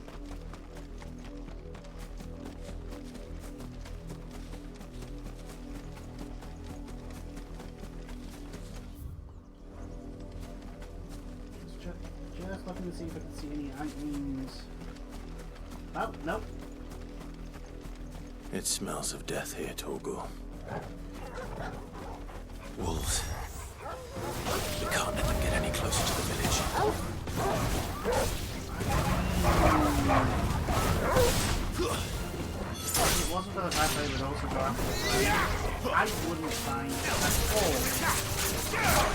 Just looking to see if I can see any items. Oh, nope. It smells of death here, Torgal. Wolves. We can't let them get any closer to the village. If it wasn't for the fact that they would also go after the flame, I wouldn't find at all.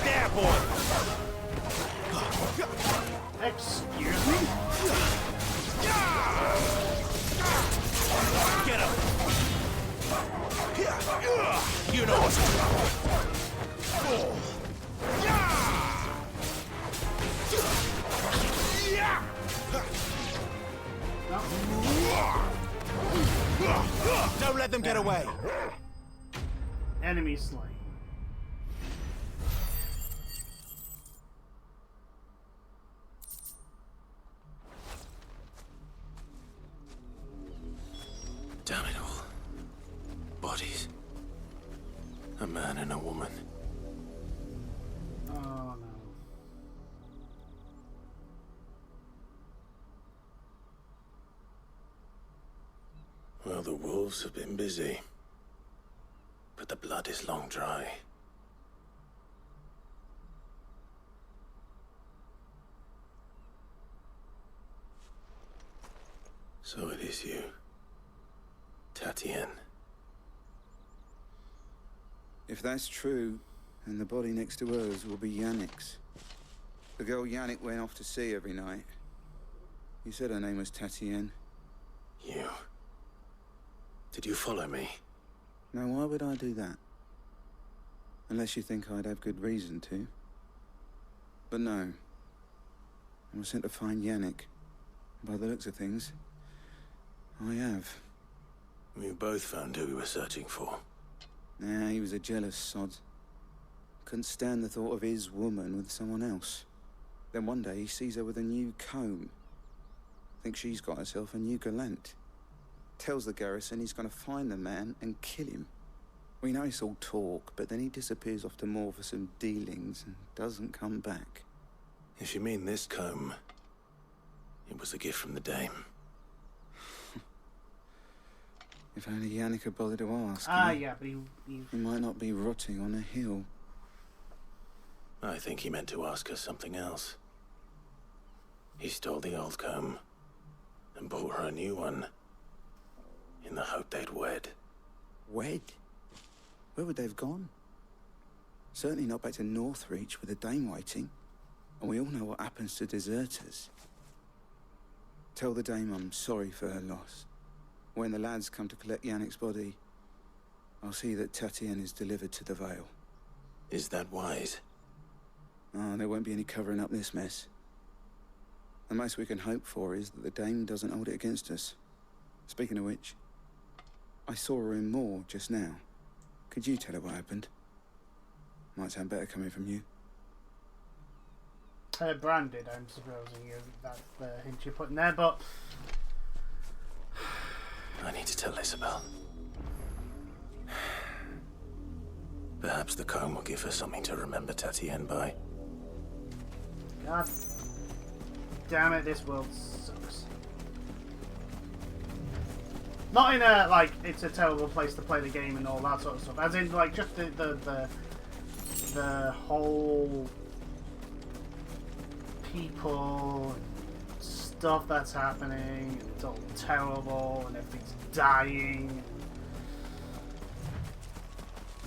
There, boy! Excuse me? Get him! You know what's Don't let them get away. Enemy slain. Damn it all. Bodies. A man and a woman. Oh no. Well, the wolves have been busy. But the blood is long dry. So it is you, Tatien. If that's true, then the body next to hers will be Yannick's. The girl Yannick went off to see every night. You said her name was Tatien. You... Did you follow me? Now, why would I do that? Unless you think I'd have good reason to. But no. I was sent to find Yannick. By the looks of things, I have. We both found who we were searching for. Nah, he was a jealous sod. Couldn't stand the thought of his woman with someone else. Then one day he sees her with a new comb. Thinks she's got herself a new gallant. Tells the garrison he's gonna find the man and kill him. We know it's all talk, but then he disappears off to Moor for some dealings and doesn't come back. If you mean this comb, it was a gift from the Dame. If only Yannick had bothered to ask. Yeah, but he might not be rotting on a hill. I think he meant to ask us something else. He stole the old comb and bought her a new one in the hope they'd wed. Wed? Where would they have gone? Certainly not back to Northreach with the Dame waiting. And we all know what happens to deserters. Tell the Dame I'm sorry for her loss. When the lads come to collect Yannick's body, I'll see that Tatien is delivered to the Vale. Is that wise? Oh, there won't be any covering up this mess. The most we can hope for is that the Dame doesn't hold it against us. Speaking of which, I saw her in Moor just now. Could you tell her what happened? Might sound better coming from you. Branded, I'm supposing that's the hint you're putting there, but... I need to tell Isabel. Perhaps the comb will give her something to remember Tatien by. God damn it, this world sucks. Not in a, like, it's a terrible place to play the game and all that sort of stuff. As in, like, just the whole people and stuff that's happening. It's all terrible and everything's dying.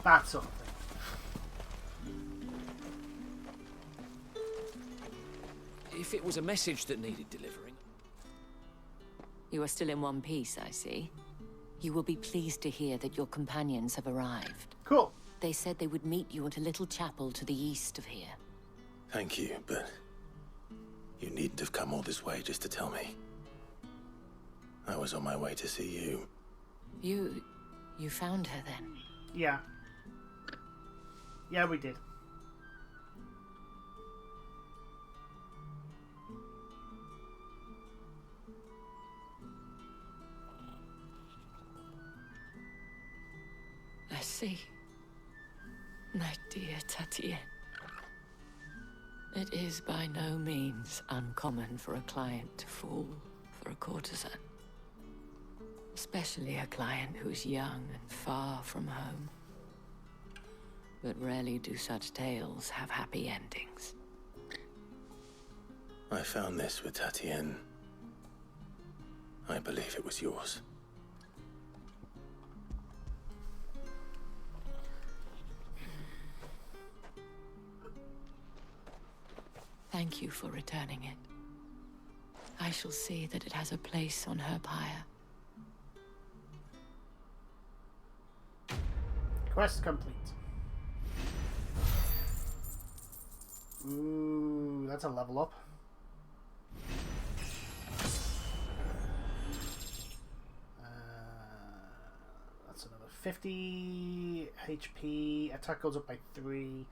That sort of thing. If it was a message that needed delivering... You are still in one piece, I see. You will be pleased to hear that your companions have arrived. Cool. They said they would meet you at a little chapel to the east of here. Thank you, but you needn't have come all this way just to tell me. I was on my way to see you. You found her then? Yeah. Yeah, we did. I see. My dear Tatien. It is by no means uncommon for a client to fall for a courtesan. Especially a client who's young and far from home. But rarely do such tales have happy endings. I found this with Tatien. I believe it was yours. Thank you for returning it. I shall see that it has a place on her pyre. Quest complete. Ooh, that's a level up. That's another 50 HP. Attack goes up by 3.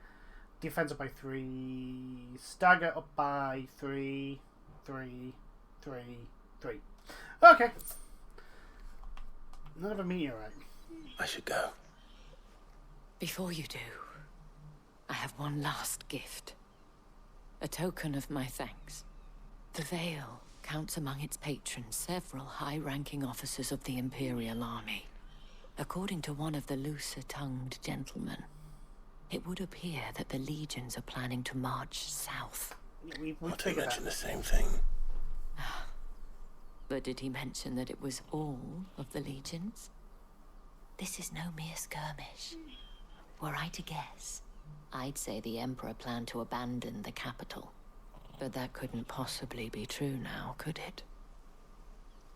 Defense up by 3. Stagger up by 3. 3. 3. 3. Okay. None of a meteorite. I should go. Before you do, I have one last gift. A token of my thanks. The Vale counts among its patrons several high-ranking officers of the Imperial Army. According to one of the looser-tongued gentlemen, it would appear that the legions are planning to march south. Not to mention the same thing. But did he mention that it was all of the legions? This is no mere skirmish. Were I to guess, I'd say the Emperor planned to abandon the capital. But that couldn't possibly be true now, could it?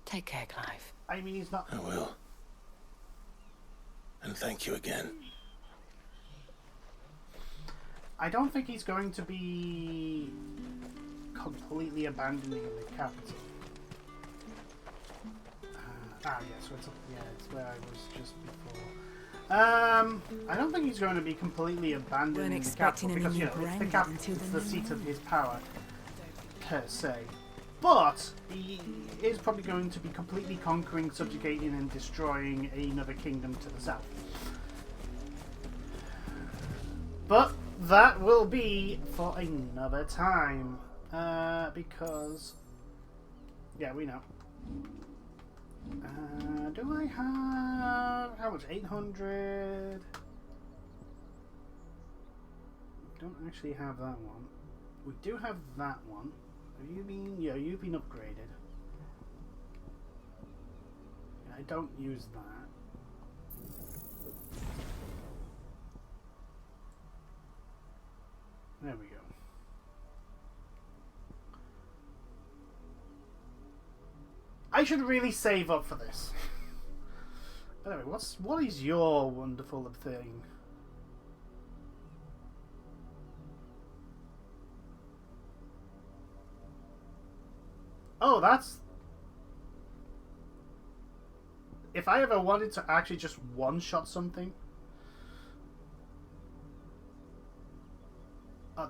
Take care, Clive. I mean, he's not... I will. And thank you again. I don't think he's going to be completely abandoning the capital. So it's where I was just before. I don't think he's going to be completely abandoning the capital because, you know, it's the capital, it's the seat of his power, per se. But he is probably going to be completely conquering, subjugating, and destroying another kingdom to the south. But that will be for another time, because, yeah, we know. Do I have, how much, 800? Don't actually have that one. We do have that one. Have you been, yeah, you've been upgraded. I don't use that. There we go. I should really save up for this. But anyway, what is your wonderful thing? Oh, that's... If I ever wanted to actually just one-shot something...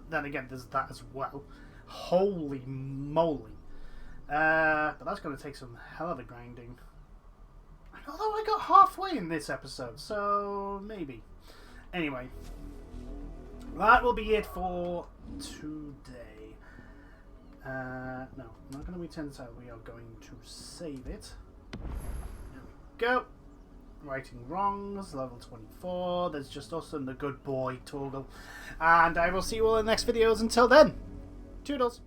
then again, there's that as well. Holy moly. But that's going to take some hell of a grinding. Although I got halfway in this episode, so maybe. Anyway, that will be it for today. No, I'm not going to return this out. We are going to save it. There we go. Righting wrongs, level 24. There's just us and the good boy, Torgal. And I will see you all in the next videos. Until then, toodles.